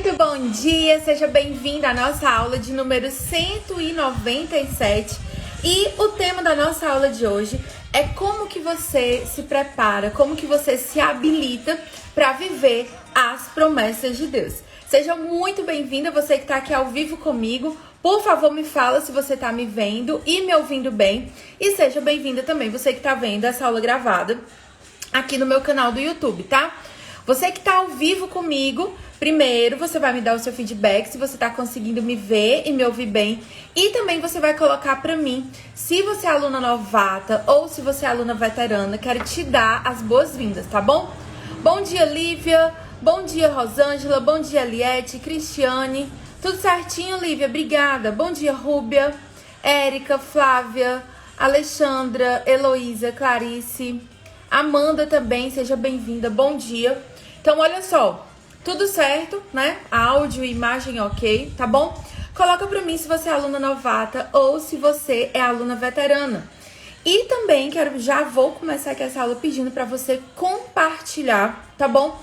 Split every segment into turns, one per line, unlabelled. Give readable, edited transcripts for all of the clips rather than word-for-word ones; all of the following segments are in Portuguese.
Muito bom dia, seja bem-vindo à nossa aula de número 197. E o tema da nossa aula de hoje é como que você se prepara, como que você se habilita para viver as promessas de Deus. Seja muito bem-vinda, você que está aqui ao vivo comigo. Por favor, me fala se você está me vendo e me ouvindo bem. E seja bem-vinda também, você que está vendo essa aula gravada aqui no meu canal do YouTube, tá? Você que está ao vivo comigo, primeiro você vai me dar o seu feedback, se você está conseguindo me ver e me ouvir bem. E também você vai colocar para mim, se você é aluna novata ou se você é aluna veterana, quero te dar as boas-vindas, tá bom? Bom dia, Lívia. Bom dia, Rosângela. Bom dia, Eliette, Cristiane. Tudo certinho, Lívia? Obrigada. Bom dia, Rúbia, Érica, Flávia, Alexandra, Heloísa, Clarice, Amanda também, seja bem-vinda. Bom dia. Então, olha só, tudo certo, né? Áudio e imagem ok, tá bom? Coloca pra mim se você é aluna novata ou se você é aluna veterana. E também já vou começar aqui essa aula pedindo pra você compartilhar, tá bom?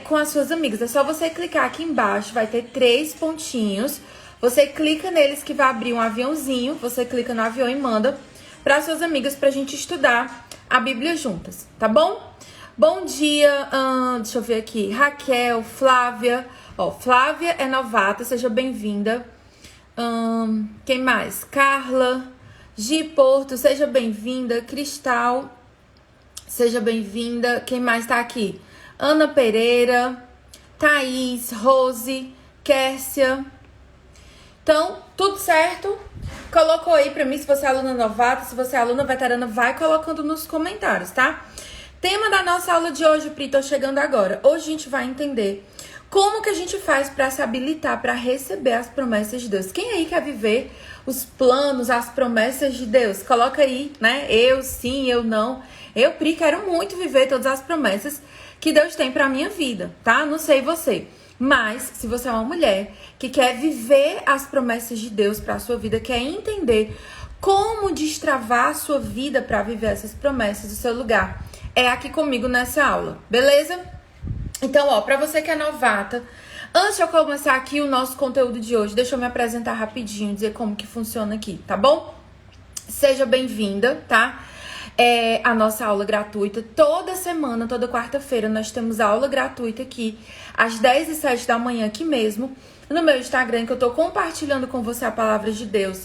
Com as suas amigas. É só você clicar aqui embaixo, vai ter 3 pontinhos. Você clica neles que vai abrir um aviãozinho, você clica no avião e manda para suas amigas pra gente estudar a Bíblia juntas, tá bom? Bom dia, deixa eu ver aqui, Raquel, Flávia. Ó, Flávia é novata, seja bem-vinda. Quem mais? Carla, Gi Porto, seja bem-vinda. Cristal, seja bem-vinda. Quem mais tá aqui? Ana Pereira, Thaís, Rose, Kércia. Então, tudo certo? Colocou aí pra mim se você é aluna novata, se você é aluna veterana, vai colocando nos comentários, tá? Tema da nossa aula de hoje, Pri, tô chegando agora. Hoje a gente vai entender como que a gente faz pra se habilitar pra receber as promessas de Deus. Quem aí quer viver os planos, as promessas de Deus? Coloca aí, né? Eu sim, eu não. Eu, Pri, quero muito viver todas as promessas que Deus tem pra minha vida, tá? Não sei você. Mas, se você é uma mulher que quer viver as promessas de Deus para a sua vida, quer entender como destravar a sua vida para viver essas promessas do seu lugar, é aqui comigo nessa aula, beleza? Então, ó, para você que é novata, antes de eu começar aqui o nosso conteúdo de hoje, deixa eu me apresentar rapidinho, dizer como que funciona aqui, tá bom? Seja bem-vinda, tá? A nossa aula gratuita. Toda semana, toda quarta-feira, nós temos aula gratuita aqui, às 10h07 da manhã, aqui mesmo, no meu Instagram, que eu tô compartilhando com você a palavra de Deus,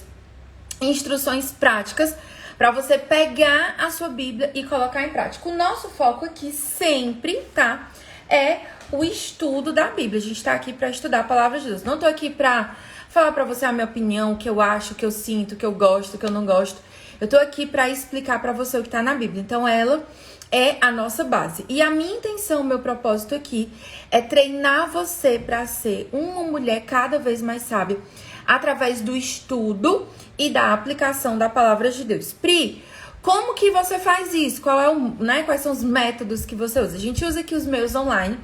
instruções práticas, para você pegar a sua Bíblia e colocar em prática. O nosso foco aqui sempre, tá? É o estudo da Bíblia. A gente tá aqui para estudar a palavra de Deus. Não tô aqui pra falar pra você a minha opinião, o que eu acho, o que eu sinto, o que eu gosto, o que eu não gosto. Eu tô aqui pra explicar pra você o que tá na Bíblia. Então, ela é a nossa base. E a minha intenção, o meu propósito aqui é treinar você pra ser uma mulher cada vez mais sábia através do estudo e da aplicação da palavra de Deus. Pri, como que você faz isso? Quais são os métodos que você usa? A gente usa aqui os meus online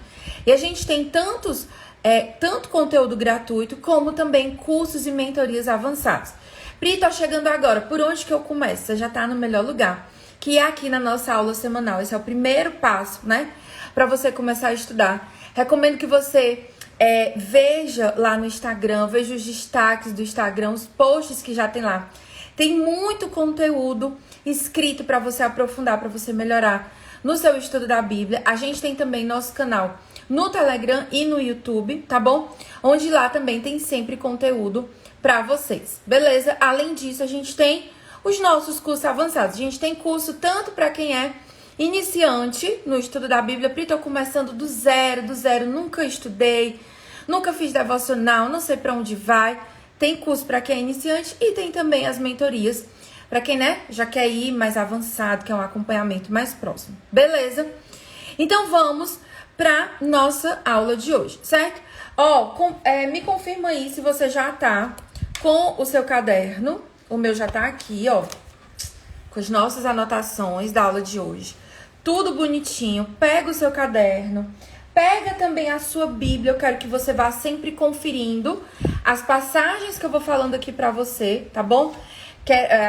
e a gente tem tanto conteúdo gratuito como também cursos e mentorias avançados. Pri, tô chegando agora. Por onde que eu começo? Você já tá no melhor lugar, que é aqui na nossa aula semanal. Esse é o primeiro passo, né? Pra você começar a estudar. Recomendo que você veja lá no Instagram, veja os destaques do Instagram, os posts que já tem lá. Tem muito conteúdo escrito pra você aprofundar, pra você melhorar no seu estudo da Bíblia. A gente tem também nosso canal no Telegram e no YouTube, tá bom? Onde lá também tem sempre conteúdo pra vocês, beleza? Além disso, a gente tem os nossos cursos avançados. A gente tem curso tanto pra quem é iniciante no estudo da Bíblia. Pri, tô começando do zero, nunca estudei, nunca fiz devocional, não sei pra onde vai. Tem curso pra quem é iniciante e tem também as mentorias pra quem, né, já quer ir mais avançado, quer um acompanhamento mais próximo, beleza? Então vamos pra nossa aula de hoje, certo? Me confirma aí se você já tá com o seu caderno. O meu já tá aqui, ó, com as nossas anotações da aula de hoje. Tudo bonitinho. Pega o seu caderno, pega também a sua Bíblia. Eu quero que você vá sempre conferindo as passagens que eu vou falando aqui pra você, tá bom?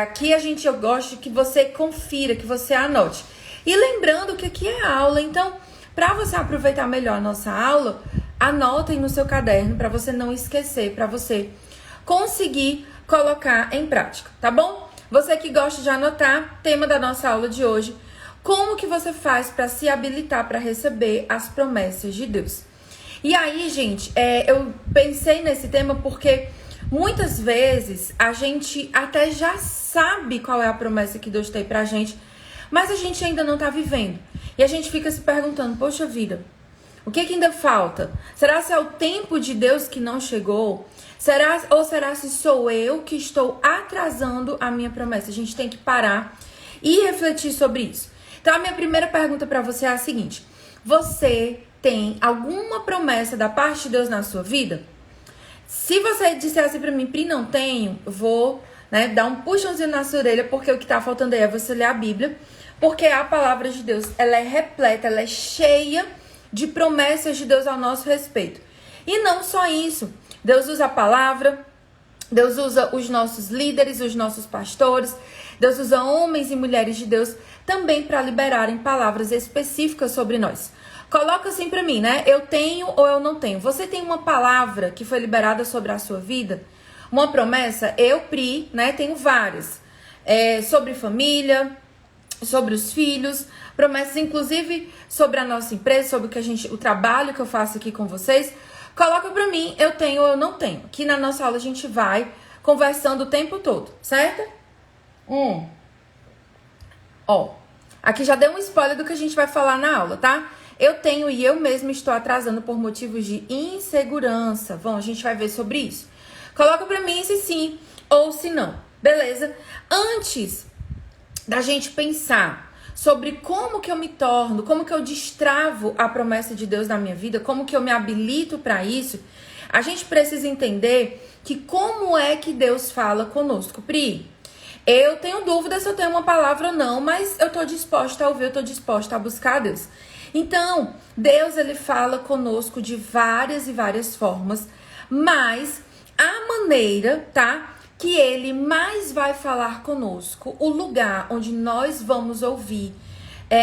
Aqui eu gosto que você confira, que você anote. E lembrando que aqui é aula, então, pra você aproveitar melhor a nossa aula, anotem no seu caderno para você não esquecer, para você conseguir colocar em prática, tá bom? Você que gosta de anotar, tema da nossa aula de hoje, como que você faz para se habilitar para receber as promessas de Deus? E aí, gente, eu pensei nesse tema porque muitas vezes a gente até já sabe qual é a promessa que Deus tem pra gente, mas a gente ainda não tá vivendo. E a gente fica se perguntando, poxa vida, o que ainda falta? Será se é o tempo de Deus que não chegou? Ou será se sou eu que estou atrasando a minha promessa? A gente tem que parar e refletir sobre isso. Então, a minha primeira pergunta para você é a seguinte: você tem alguma promessa da parte de Deus na sua vida? Se você disser assim pra mim, Pri, não tenho, eu vou dar um puxãozinho na sua orelha, porque o que tá faltando aí é você ler a Bíblia, porque a palavra de Deus, ela é repleta, ela é cheia de promessas de Deus ao nosso respeito. E não só isso, Deus usa a palavra, Deus usa os nossos líderes, os nossos pastores, Deus usa homens e mulheres de Deus também para liberarem palavras específicas sobre nós. Coloca assim pra mim, eu tenho ou eu não tenho. Você tem uma palavra que foi liberada sobre a sua vida? Uma promessa? Eu, Pri, tenho várias. Sobre família, sobre os filhos, promessas inclusive sobre a nossa empresa, sobre o trabalho que eu faço aqui com vocês. Coloca pra mim, eu tenho ou eu não tenho. Aqui na nossa aula a gente vai conversando o tempo todo, certo? Aqui já deu um spoiler do que a gente vai falar na aula, tá? Eu tenho e eu mesma estou atrasando por motivos de insegurança. Bom, a gente vai ver sobre isso. Coloca pra mim se sim ou se não, beleza? Antes da gente pensar sobre como que eu me torno, como que eu destravo a promessa de Deus na minha vida, como que eu me habilito para isso, a gente precisa entender que como é que Deus fala conosco. Pri, eu tenho dúvida se eu tenho uma palavra ou não, mas eu tô disposta a ouvir, eu tô disposta a buscar Deus. Então, Deus, ele fala conosco de várias e várias formas, mas a maneira, que ele mais vai falar conosco, o lugar onde nós vamos ouvir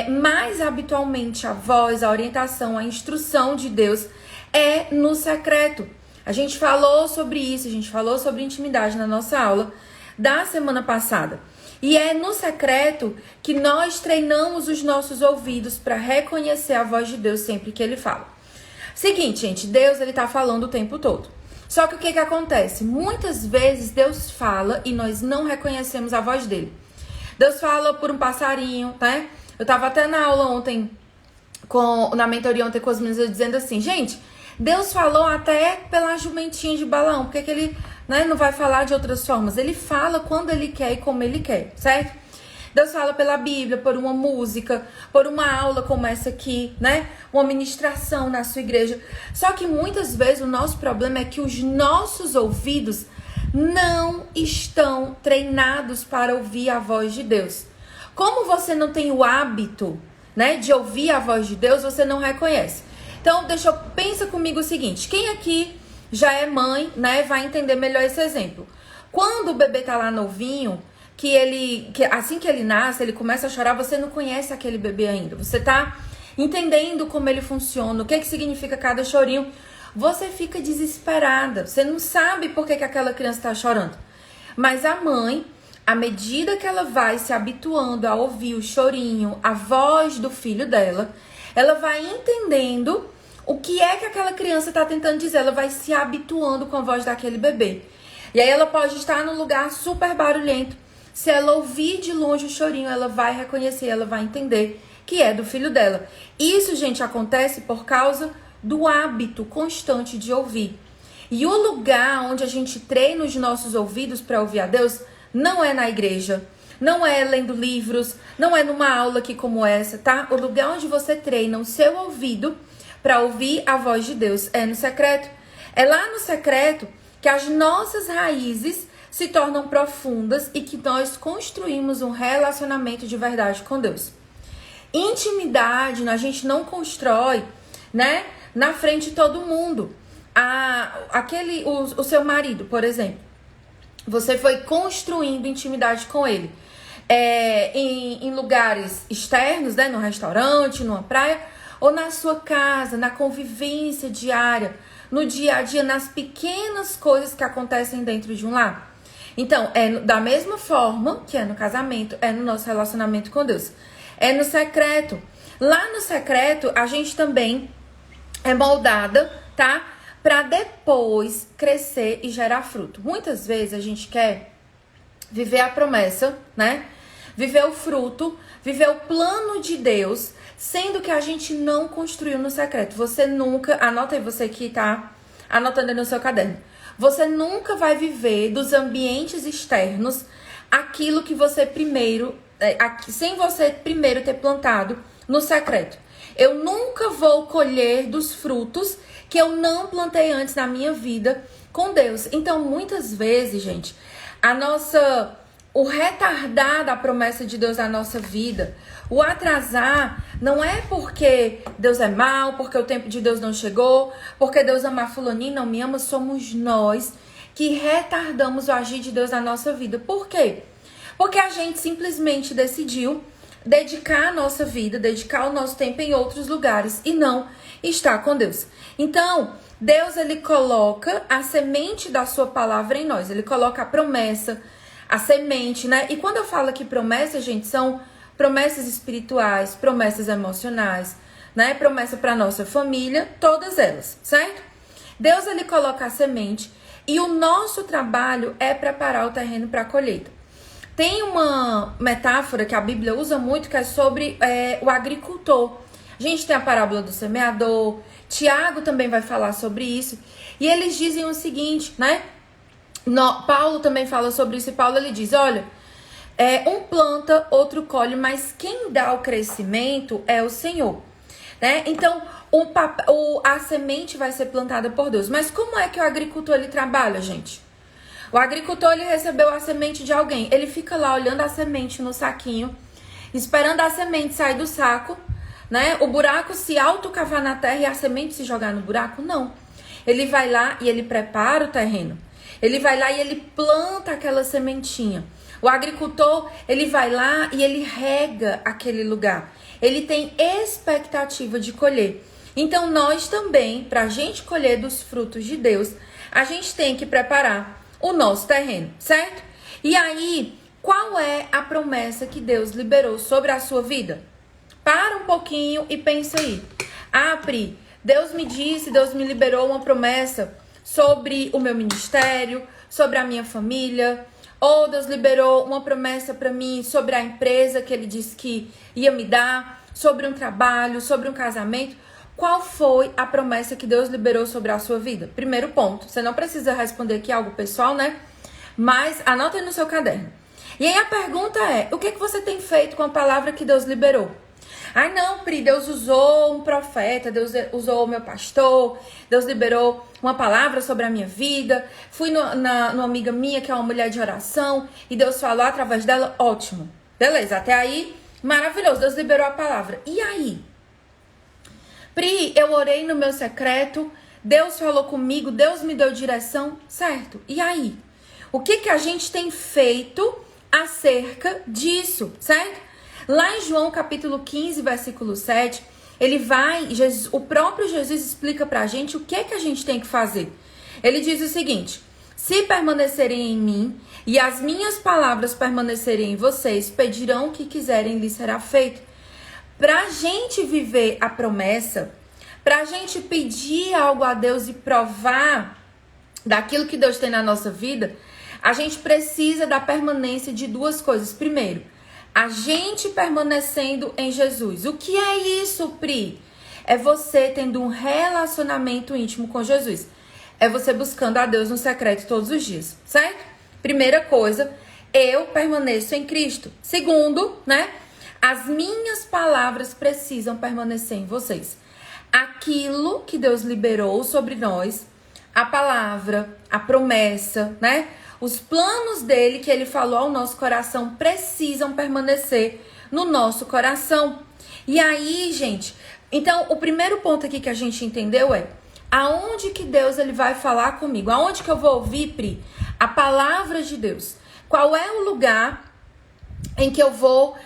mais habitualmente a voz, a orientação, a instrução de Deus é no secreto. A gente falou sobre isso, a gente falou sobre intimidade na nossa aula da semana passada. E é no secreto que nós treinamos os nossos ouvidos para reconhecer a voz de Deus sempre que ele fala. Seguinte, gente, Deus, ele tá falando o tempo todo. Só que o que acontece? Muitas vezes Deus fala e nós não reconhecemos a voz dele. Deus fala por um passarinho, Eu tava até na aula ontem, na mentoria ontem com as meninas, dizendo assim, gente, Deus falou até pela jumentinha de Balaão, porque que ele não vai falar de outras formas? Ele fala quando ele quer e como ele quer, certo? Deus fala pela Bíblia, por uma música, por uma aula como essa aqui, uma ministração na sua igreja. Só que muitas vezes o nosso problema é que os nossos ouvidos não estão treinados para ouvir a voz de Deus. Como você não tem o hábito, de ouvir a voz de Deus, você não reconhece. Então, pensa comigo o seguinte, quem aqui já é mãe, vai entender melhor esse exemplo. Quando o bebê tá lá novinho, assim que ele nasce, ele começa a chorar, você não conhece aquele bebê ainda. Você tá entendendo como ele funciona, o que significa cada chorinho. Você fica desesperada, você não sabe por que aquela criança tá chorando. Mas a mãe, à medida que ela vai se habituando a ouvir o chorinho, a voz do filho dela, ela vai entendendo o que é que aquela criança está tentando dizer. Ela vai se habituando com a voz daquele bebê. E aí ela pode estar num lugar super barulhento. Se ela ouvir de longe o chorinho, ela vai reconhecer, ela vai entender que é do filho dela. Isso, gente, acontece por causa do hábito constante de ouvir. E o lugar onde a gente treina os nossos ouvidos para ouvir a Deus não é na igreja, não é lendo livros, não é numa aula aqui como essa, O lugar onde você treina o seu ouvido para ouvir a voz de Deus é no secreto. É lá no secreto que as nossas raízes se tornam profundas e que nós construímos um relacionamento de verdade com Deus. Intimidade a gente não constrói, na frente de todo mundo. O seu marido, por exemplo, você foi construindo intimidade com ele em lugares externos, no restaurante, numa praia, ou na sua casa, na convivência diária, no dia a dia, nas pequenas coisas que acontecem dentro de um lar. Então, é da mesma forma que é no casamento, é no nosso relacionamento com Deus. É no secreto. Lá no secreto, a gente também é moldada, tá? Para depois crescer e gerar fruto. Muitas vezes a gente quer viver a promessa, né? Viver o fruto, viver o plano de Deus, sendo que a gente não construiu no secreto. Você nunca, anota aí você que tá anotando aí no seu caderno. Você nunca vai viver dos ambientes externos aquilo que você primeiro, sem você primeiro ter plantado no secreto. Eu nunca vou colher dos frutos que eu não plantei antes na minha vida com Deus. Então, muitas vezes, gente, o retardar da promessa de Deus na nossa vida, o atrasar, não é porque Deus é mau, porque o tempo de Deus não chegou, porque Deus ama fulaninho, não me ama, somos nós que retardamos o agir de Deus na nossa vida. Por quê? Porque a gente simplesmente decidiu dedicar a nossa vida, dedicar o nosso tempo em outros lugares e não estar com Deus. Então, Deus, ele coloca a semente da sua palavra em nós, ele coloca a promessa, a semente, né? E quando eu falo aqui promessa, gente, são promessas espirituais, promessas emocionais, né? Promessa para nossa família, todas elas, certo? Deus, ele coloca a semente e o nosso trabalho é preparar o terreno para a colheita. Tem uma metáfora que a Bíblia usa muito, que é sobre o agricultor. A gente tem a parábola do semeador, Tiago também vai falar sobre isso. E eles dizem o seguinte, né? Paulo também fala sobre isso, e Paulo ele diz, olha, um planta, outro colhe, mas quem dá o crescimento é o Senhor, né? Então, a semente vai ser plantada por Deus. Mas como é que o agricultor ele trabalha, gente? O agricultor ele recebeu a semente de alguém, ele fica lá olhando a semente no saquinho, esperando a semente sair do saco, né? O buraco se autocavar na terra e a semente se jogar no buraco? Não. Ele vai lá e ele prepara o terreno. Ele vai lá e ele planta aquela sementinha. O agricultor, ele vai lá e ele rega aquele lugar. Ele tem expectativa de colher. Então, nós também, para a gente colher dos frutos de Deus, a gente tem que preparar o nosso terreno, certo? E aí, qual é a promessa que Deus liberou sobre a sua vida? Para um pouquinho e pensa aí. Ah, Pri, Deus me liberou uma promessa sobre o meu ministério, sobre a minha família, ou Deus liberou uma promessa para mim sobre a empresa que ele disse que ia me dar, sobre um trabalho, sobre um casamento. Qual foi a promessa que Deus liberou sobre a sua vida? Primeiro ponto, você não precisa responder aqui algo pessoal, né? Mas anota aí no seu caderno. E aí a pergunta é, o que você tem feito com a palavra que Deus liberou? Ai não, Pri, Deus usou um profeta, Deus usou o meu pastor, Deus liberou uma palavra sobre a minha vida. Fui numa amiga minha que é uma mulher de oração e Deus falou através dela, ótimo. Beleza, até aí, maravilhoso, Deus liberou a palavra. E aí? Pri, eu orei no meu secreto, Deus falou comigo, Deus me deu direção, certo? E aí? O que a gente tem feito acerca disso, certo? Lá em João capítulo 15, versículo 7, o próprio Jesus explica pra gente o que a gente tem que fazer. Ele diz o seguinte, se permanecerem em mim e as minhas palavras permanecerem em vocês, pedirão o que quiserem e lhes será feito. Pra gente viver a promessa, pra gente pedir algo a Deus e provar daquilo que Deus tem na nossa vida, a gente precisa da permanência de duas coisas. Primeiro, a gente permanecendo em Jesus. O que é isso, Pri? É você tendo um relacionamento íntimo com Jesus. É você buscando a Deus no secreto todos os dias, certo? Primeira coisa, eu permaneço em Cristo. Segundo, né? As minhas palavras precisam permanecer em vocês. Aquilo que Deus liberou sobre nós, a palavra, a promessa, né? Os planos dele que ele falou ao nosso coração precisam permanecer no nosso coração. E aí, gente, então o primeiro ponto aqui que a gente entendeu é aonde que Deus ele vai falar comigo? Aonde que eu vou ouvir, Pri? A palavra de Deus. Qual é o lugar em que eu vou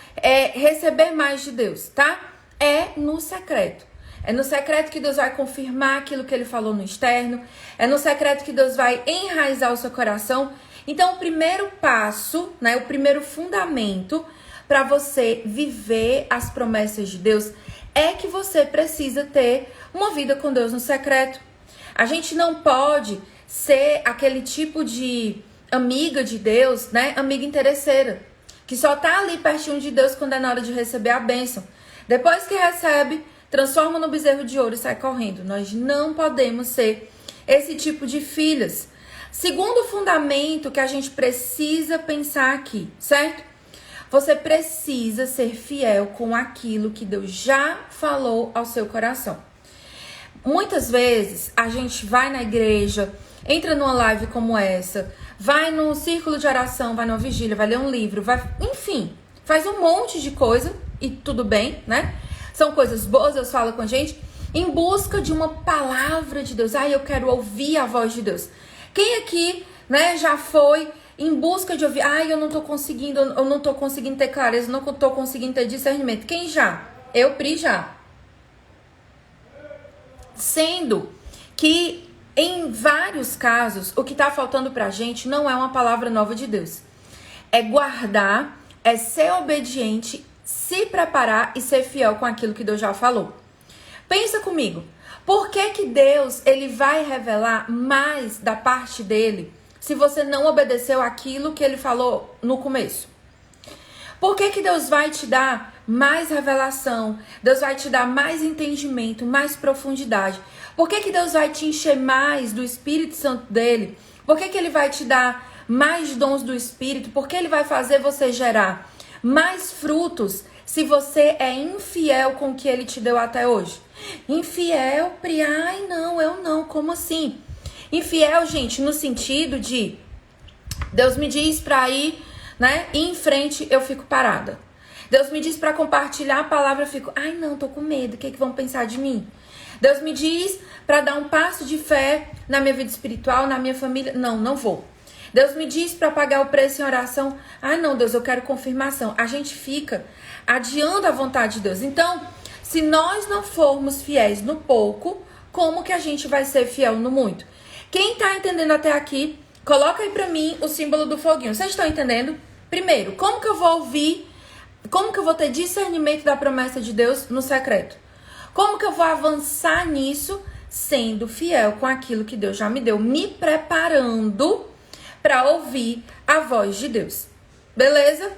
receber mais de Deus, tá? É no secreto. É no secreto que Deus vai confirmar aquilo que ele falou no externo. É no secreto que Deus vai enraizar o seu coração. Então, o primeiro passo, né, o primeiro fundamento para você viver as promessas de Deus é que você precisa ter uma vida com Deus no secreto. A gente não pode ser aquele tipo de amiga de Deus, né, amiga interesseira, que só tá ali pertinho de Deus quando é na hora de receber a bênção. Depois que recebe, transforma no bezerro de ouro e sai correndo. Nós não podemos ser esse tipo de filhas. Segundo fundamento que a gente precisa pensar aqui, certo? Você precisa ser fiel com aquilo que Deus já falou ao seu coração. Muitas vezes a gente vai na igreja, entra numa live como essa, vai no círculo de oração, vai numa vigília, vai ler um livro, enfim, faz um monte de coisa e tudo bem, né? São coisas boas, Deus fala com a gente, em busca de uma palavra de Deus. Eu quero ouvir a voz de Deus. Quem aqui, né, já foi em busca de ouvir? Eu não tô conseguindo ter clareza, não tô conseguindo ter discernimento. Quem já? Eu, Pri, já. Sendo que, em vários casos, o que tá faltando pra gente não é uma palavra nova de Deus. É guardar, é ser obediente, se preparar e ser fiel com aquilo que Deus já falou. Pensa comigo. Por que Deus ele vai revelar mais da parte dele se você não obedeceu aquilo que ele falou no começo? Por que Deus vai te dar mais revelação? Deus vai te dar mais entendimento, mais profundidade? Por que Deus vai te encher mais do Espírito Santo dele? Por que ele vai te dar mais dons do Espírito? Por que ele vai fazer você gerar mais frutos se você é infiel com o que ele te deu até hoje? Infiel, Pri? Não, eu não. Como assim? Infiel, gente, no sentido de Deus me diz pra ir, né, ir em frente, eu fico parada. Deus me diz pra compartilhar a palavra, eu fico, não, tô com medo, o que vão pensar de mim? Deus me diz pra dar um passo de fé na minha vida espiritual, na minha família, não vou. Deus me diz para pagar o preço em oração, não, Deus, eu quero confirmação. A gente fica adiando a vontade de Deus. Então, se nós não formos fiéis no pouco, como que a gente vai ser fiel no muito? Quem tá entendendo até aqui, coloca aí pra mim o símbolo do foguinho. Vocês estão entendendo? Primeiro, como que eu vou ouvir, como que eu vou ter discernimento da promessa de Deus no secreto? Como que eu vou avançar nisso sendo fiel com aquilo que Deus já me deu, me preparando para ouvir a voz de Deus. Beleza?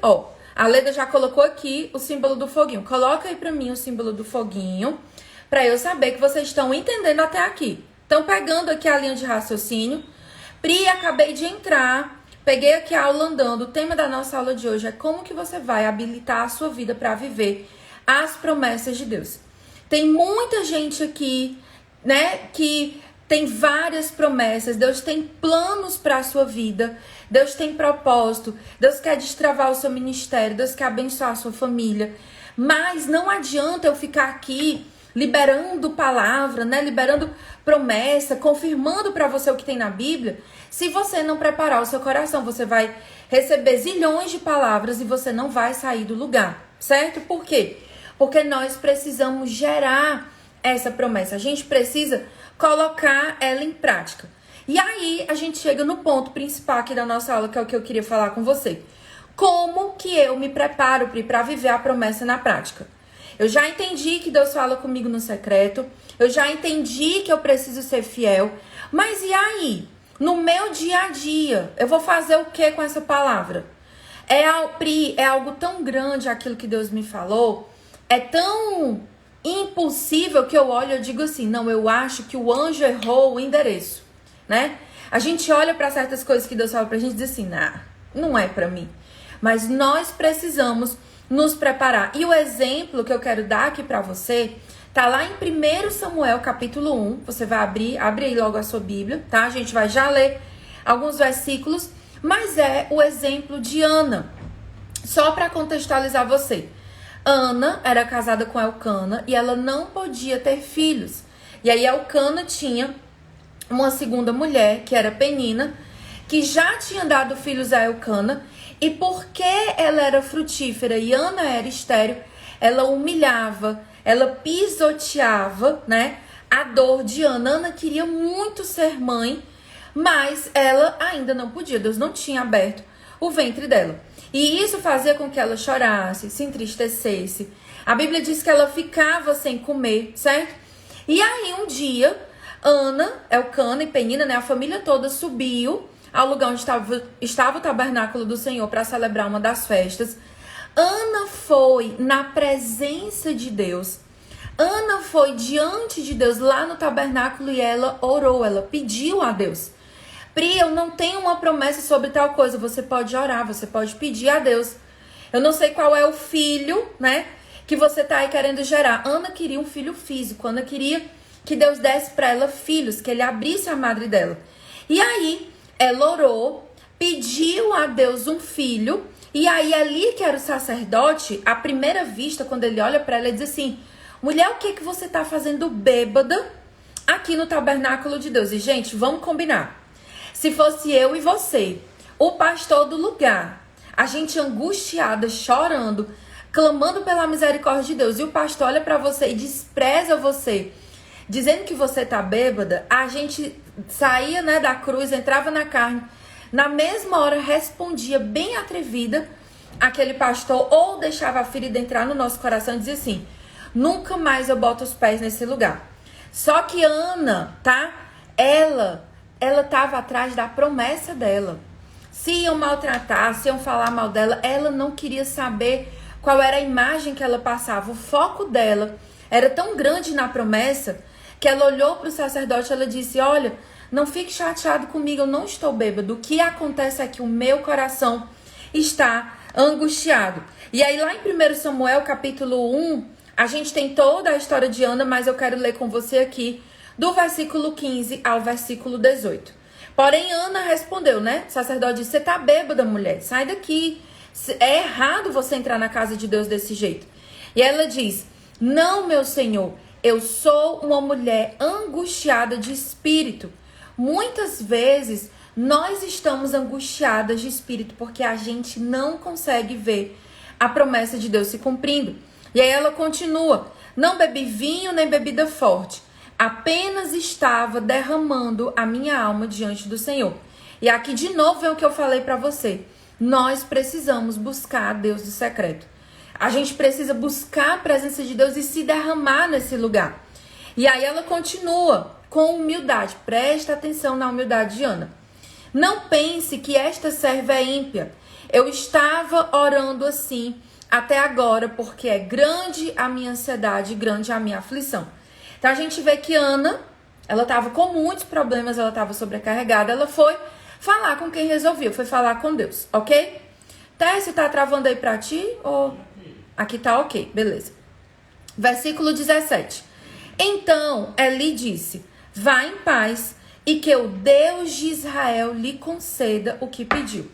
A Leda já colocou aqui o símbolo do foguinho. Coloca aí pra mim o símbolo do foguinho, pra eu saber que vocês estão entendendo até aqui. Estão pegando aqui a linha de raciocínio. Pri, acabei de entrar, peguei aqui a aula andando. O tema da nossa aula de hoje é como que você vai habilitar a sua vida para viver as promessas de Deus. Tem muita gente aqui, né, que tem várias promessas. Deus tem planos para a sua vida. Deus tem propósito. Deus quer destravar o seu ministério. Deus quer abençoar a sua família. Mas não adianta eu ficar aqui liberando palavra, né? Liberando promessa, confirmando para você o que tem na Bíblia. Se você não preparar o seu coração, você vai receber zilhões de palavras e você não vai sair do lugar, certo? Por quê? Porque nós precisamos gerar essa promessa. A gente precisa colocar ela em prática. E aí a gente chega no ponto principal aqui da nossa aula, que é o que eu queria falar com você. Como que eu me preparo, Pri, para viver a promessa na prática? Eu já entendi que Deus fala comigo no secreto. Eu já entendi que eu preciso ser fiel. Mas e aí? No meu dia a dia, eu vou fazer o que com essa palavra? Pri, é algo tão grande aquilo que Deus me falou. É tão impossível que eu olho e digo assim, não, eu acho que o anjo errou o endereço, né? A gente olha para certas coisas que Deus fala pra gente e diz assim, não é pra mim. Mas nós precisamos nos preparar. E o exemplo que eu quero dar aqui pra você tá lá em 1 Samuel, capítulo 1. Você vai abre aí logo a sua Bíblia, tá? A gente vai já ler alguns versículos, mas é o exemplo de Ana. Só para contextualizar você. Ana era casada com Elcana e ela não podia ter filhos. E aí Elcana tinha uma segunda mulher, que era Penina, que já tinha dado filhos a Elcana. E porque ela era frutífera e Ana era estéril, ela humilhava, ela pisoteava, né, a dor de Ana. Ana queria muito ser mãe, mas ela ainda não podia. Deus não tinha aberto o ventre dela. E isso fazia com que ela chorasse, se entristecesse. A Bíblia diz que ela ficava sem comer, certo? E aí um dia, Ana, Elcana e Penina, né, a família toda subiu ao lugar onde estava o tabernáculo do Senhor para celebrar uma das festas. Ana foi na presença de Deus. Ana foi diante de Deus lá no tabernáculo e ela orou, ela pediu a Deus. Pri, eu não tenho uma promessa sobre tal coisa. Você pode orar, você pode pedir a Deus. Eu não sei qual é o filho, né, que você tá aí querendo gerar. Ana queria um filho físico. Ana queria que Deus desse para ela filhos, que ele abrisse a madre dela. E aí, ela orou, pediu a Deus um filho. E aí, ali que era o sacerdote, à primeira vista, quando ele olha para ela, ele diz assim: mulher, o que você tá fazendo bêbada aqui no tabernáculo de Deus? E, gente, vamos combinar. Se fosse eu e você, o pastor do lugar, a gente angustiada, chorando, clamando pela misericórdia de Deus, e o pastor olha pra você e despreza você, dizendo que você tá bêbada, a gente saía, né, da cruz, entrava na carne, na mesma hora respondia bem atrevida aquele pastor, ou deixava a ferida entrar no nosso coração e dizia assim: nunca mais eu boto os pés nesse lugar. Só que Ana, tá? Ela estava atrás da promessa dela. Se iam maltratar, se iam falar mal dela, ela não queria saber qual era a imagem que ela passava. O foco dela era tão grande na promessa que ela olhou para o sacerdote e ela disse: olha, não fique chateado comigo, eu não estou bêbado. O que acontece é que o meu coração está angustiado. E aí lá em 1 Samuel capítulo 1, a gente tem toda a história de Ana, mas eu quero ler com você aqui do versículo 15 ao versículo 18. Porém, Ana respondeu, né? O sacerdote disse: você tá bêbada, mulher, sai daqui. É errado você entrar na casa de Deus desse jeito. E ela diz: não, meu senhor, eu sou uma mulher angustiada de espírito. Muitas vezes nós estamos angustiadas de espírito porque a gente não consegue ver a promessa de Deus se cumprindo. E aí ela continua: não bebi vinho nem bebida forte, apenas estava derramando a minha alma diante do Senhor. E aqui de novo vem o que eu falei para você. Nós precisamos buscar a Deus do secreto. A gente precisa buscar a presença de Deus e se derramar nesse lugar. E aí ela continua com humildade. Presta atenção na humildade de Ana. Não pense que esta serva é ímpia. Eu estava orando assim até agora porque é grande a minha ansiedade, grande a minha aflição. Então a gente vê que Ana, ela estava com muitos problemas, ela estava sobrecarregada, ela foi falar com quem resolveu, foi falar com Deus, ok? Tércio, tá travando aí pra ti? Ou aqui tá ok, beleza. Versículo 17. Então Eli disse: vá em paz e que o Deus de Israel lhe conceda o que pediu.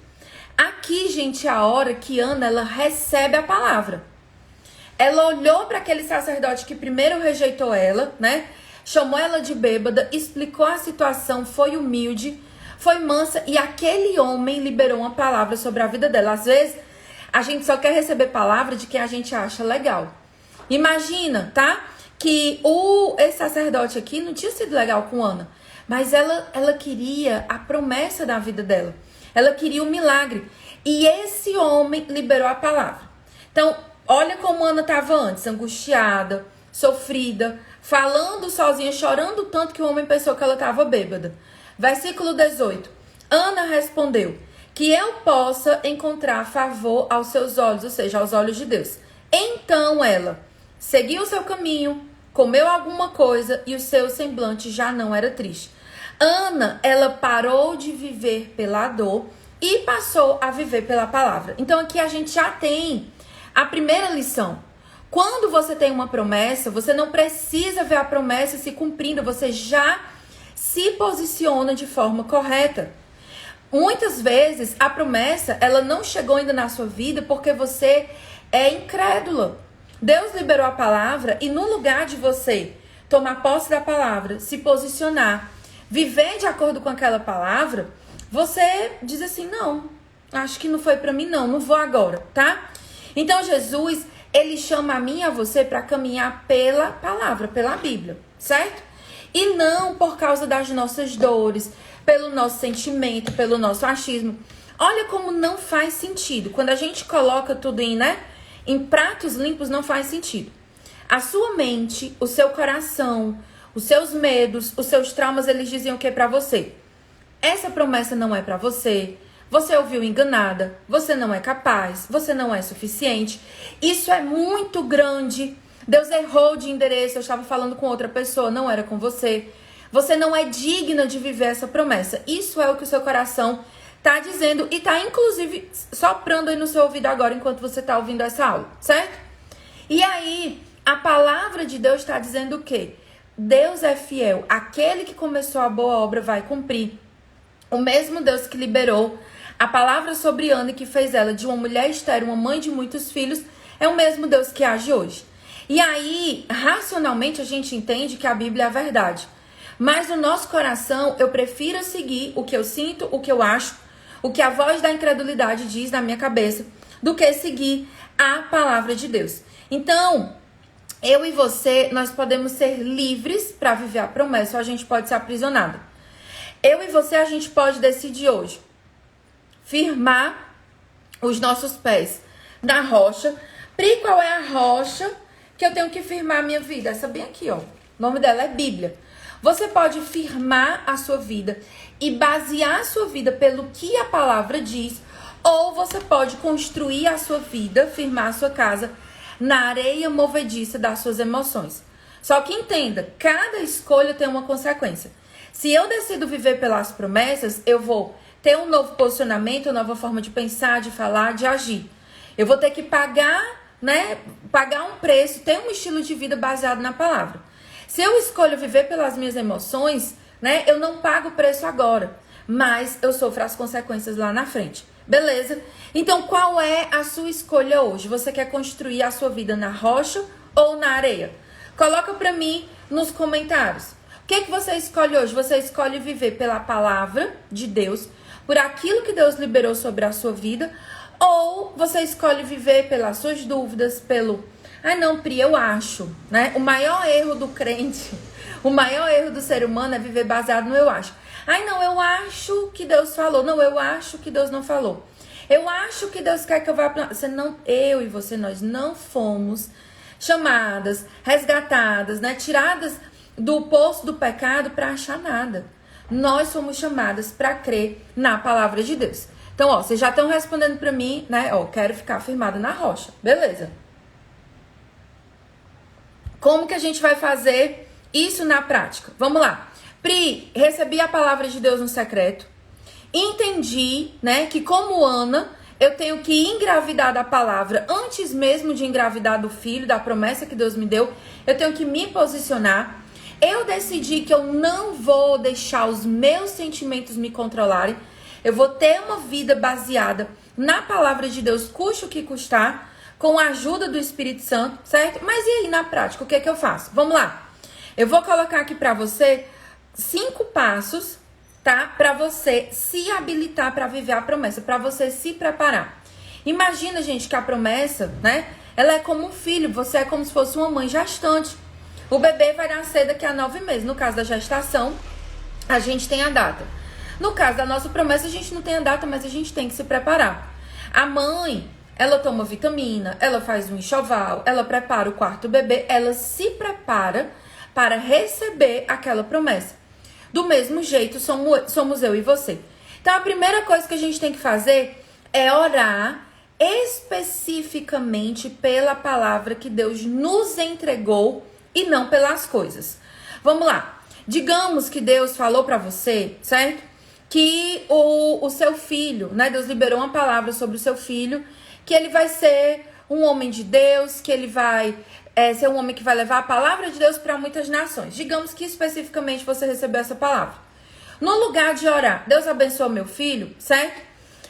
Aqui, gente, é a hora que Ana, ela recebe a palavra. Ela olhou para aquele sacerdote que primeiro rejeitou ela, né? Chamou ela de bêbada, explicou a situação, foi humilde, foi mansa, e aquele homem liberou uma palavra sobre a vida dela. Às vezes, a gente só quer receber palavra de quem a gente acha legal. Imagina, tá? Que esse sacerdote aqui não tinha sido legal com Ana, mas ela queria a promessa da vida dela. Ela queria um milagre. E esse homem liberou a palavra. Então, olha como Ana estava antes, angustiada, sofrida, falando sozinha, chorando tanto que o homem pensou que ela estava bêbada. Versículo 18. Ana respondeu: que eu possa encontrar favor aos seus olhos, ou seja, aos olhos de Deus. Então ela seguiu o seu caminho, comeu alguma coisa e o seu semblante já não era triste. Ana, ela parou de viver pela dor e passou a viver pela palavra. Então aqui a gente já tem a primeira lição. Quando você tem uma promessa, você não precisa ver a promessa se cumprindo, você já se posiciona de forma correta. Muitas vezes a promessa, ela não chegou ainda na sua vida porque você é incrédula. Deus liberou a palavra e no lugar de você tomar posse da palavra, se posicionar, viver de acordo com aquela palavra, você diz assim: não, acho que não foi pra mim não vou agora, tá? Então Jesus, Ele chama a mim e a você para caminhar pela palavra, pela Bíblia, certo? E não por causa das nossas dores, pelo nosso sentimento, pelo nosso achismo. Olha como não faz sentido. Quando a gente coloca tudo em pratos limpos, não faz sentido. A sua mente, o seu coração, os seus medos, os seus traumas, eles diziam o que para você? Essa promessa não é para você. Você ouviu enganada. Você não é capaz. Você não é suficiente. Isso é muito grande. Deus errou de endereço. Eu estava falando com outra pessoa. Não era com você. Você não é digna de viver essa promessa. Isso é o que o seu coração está dizendo. E está, inclusive, soprando aí no seu ouvido agora, enquanto você está ouvindo essa aula. Certo? E aí, a palavra de Deus está dizendo o quê? Deus é fiel. Aquele que começou a boa obra vai cumprir. O mesmo Deus que liberou a palavra sobre Ana e que fez ela de uma mulher estéril, uma mãe de muitos filhos, é o mesmo Deus que age hoje. E aí, racionalmente, a gente entende que a Bíblia é a verdade. Mas no nosso coração, eu prefiro seguir o que eu sinto, o que eu acho, o que a voz da incredulidade diz na minha cabeça, do que seguir a palavra de Deus. Então, eu e você, nós podemos ser livres para viver a promessa, ou a gente pode ser aprisionado. Eu e você, a gente pode decidir hoje firmar os nossos pés na rocha. Pri, qual é a rocha que eu tenho que firmar a minha vida? Essa bem aqui, ó. O nome dela é Bíblia. Você pode firmar a sua vida e basear a sua vida pelo que a palavra diz, ou você pode construir a sua vida, firmar a sua casa na areia movediça das suas emoções. Só que entenda, cada escolha tem uma consequência. Se eu decido viver pelas promessas, eu vou ter um novo posicionamento, uma nova forma de pensar, de falar, de agir. Eu vou ter que pagar um preço, ter um estilo de vida baseado na palavra. Se eu escolho viver pelas minhas emoções, eu não pago o preço agora, mas eu sofro as consequências lá na frente. Beleza? Então, qual é a sua escolha hoje? Você quer construir a sua vida na rocha ou na areia? Coloca pra mim nos comentários. O que você escolhe hoje? Você escolhe viver pela palavra de Deus, por aquilo que Deus liberou sobre a sua vida, ou você escolhe viver pelas suas dúvidas, não, Pri, eu acho, O maior erro do crente, o maior erro do ser humano é viver baseado no eu acho. Não, eu acho que Deus falou. Não, eu acho que Deus não falou. Eu acho que Deus quer que eu vá... Eu e você, nós não fomos chamadas, resgatadas, tiradas do poço do pecado para achar nada. Nós somos chamadas para crer na palavra de Deus. Então, vocês já estão respondendo para mim, quero ficar firmada na rocha. Beleza. Como que a gente vai fazer isso na prática? Vamos lá. Pri, recebi a palavra de Deus no secreto. Entendi, que como Ana, eu tenho que engravidar da palavra antes mesmo de engravidar do filho, da promessa que Deus me deu. Eu tenho que me posicionar. Eu decidi que eu não vou deixar os meus sentimentos me controlarem. Eu vou ter uma vida baseada na palavra de Deus, custe o que custar, com a ajuda do Espírito Santo, certo? Mas e aí, na prática, o que é que eu faço? Vamos lá. Eu vou colocar aqui pra você 5 passos, tá? Pra você se habilitar pra viver a promessa, pra você se preparar. Imagina, gente, que a promessa, ela é como um filho, você é como se fosse uma mãe gestante. O bebê vai nascer daqui a 9 meses. No caso da gestação, a gente tem a data. No caso da nossa promessa, a gente não tem a data, mas a gente tem que se preparar. A mãe, ela toma vitamina, ela faz um enxoval, ela prepara o quarto do bebê, ela se prepara para receber aquela promessa. Do mesmo jeito, somos eu e você. Então, a primeira coisa que a gente tem que fazer é orar especificamente pela palavra que Deus nos entregou e não pelas coisas. Vamos lá. Digamos que Deus falou para você, certo? Que o seu filho, Deus liberou uma palavra sobre o seu filho, que ele vai ser um homem de Deus, que ele vai ser um homem que vai levar a palavra de Deus para muitas nações. Digamos que especificamente você recebeu essa palavra. No lugar de orar, Deus abençoa meu filho, certo?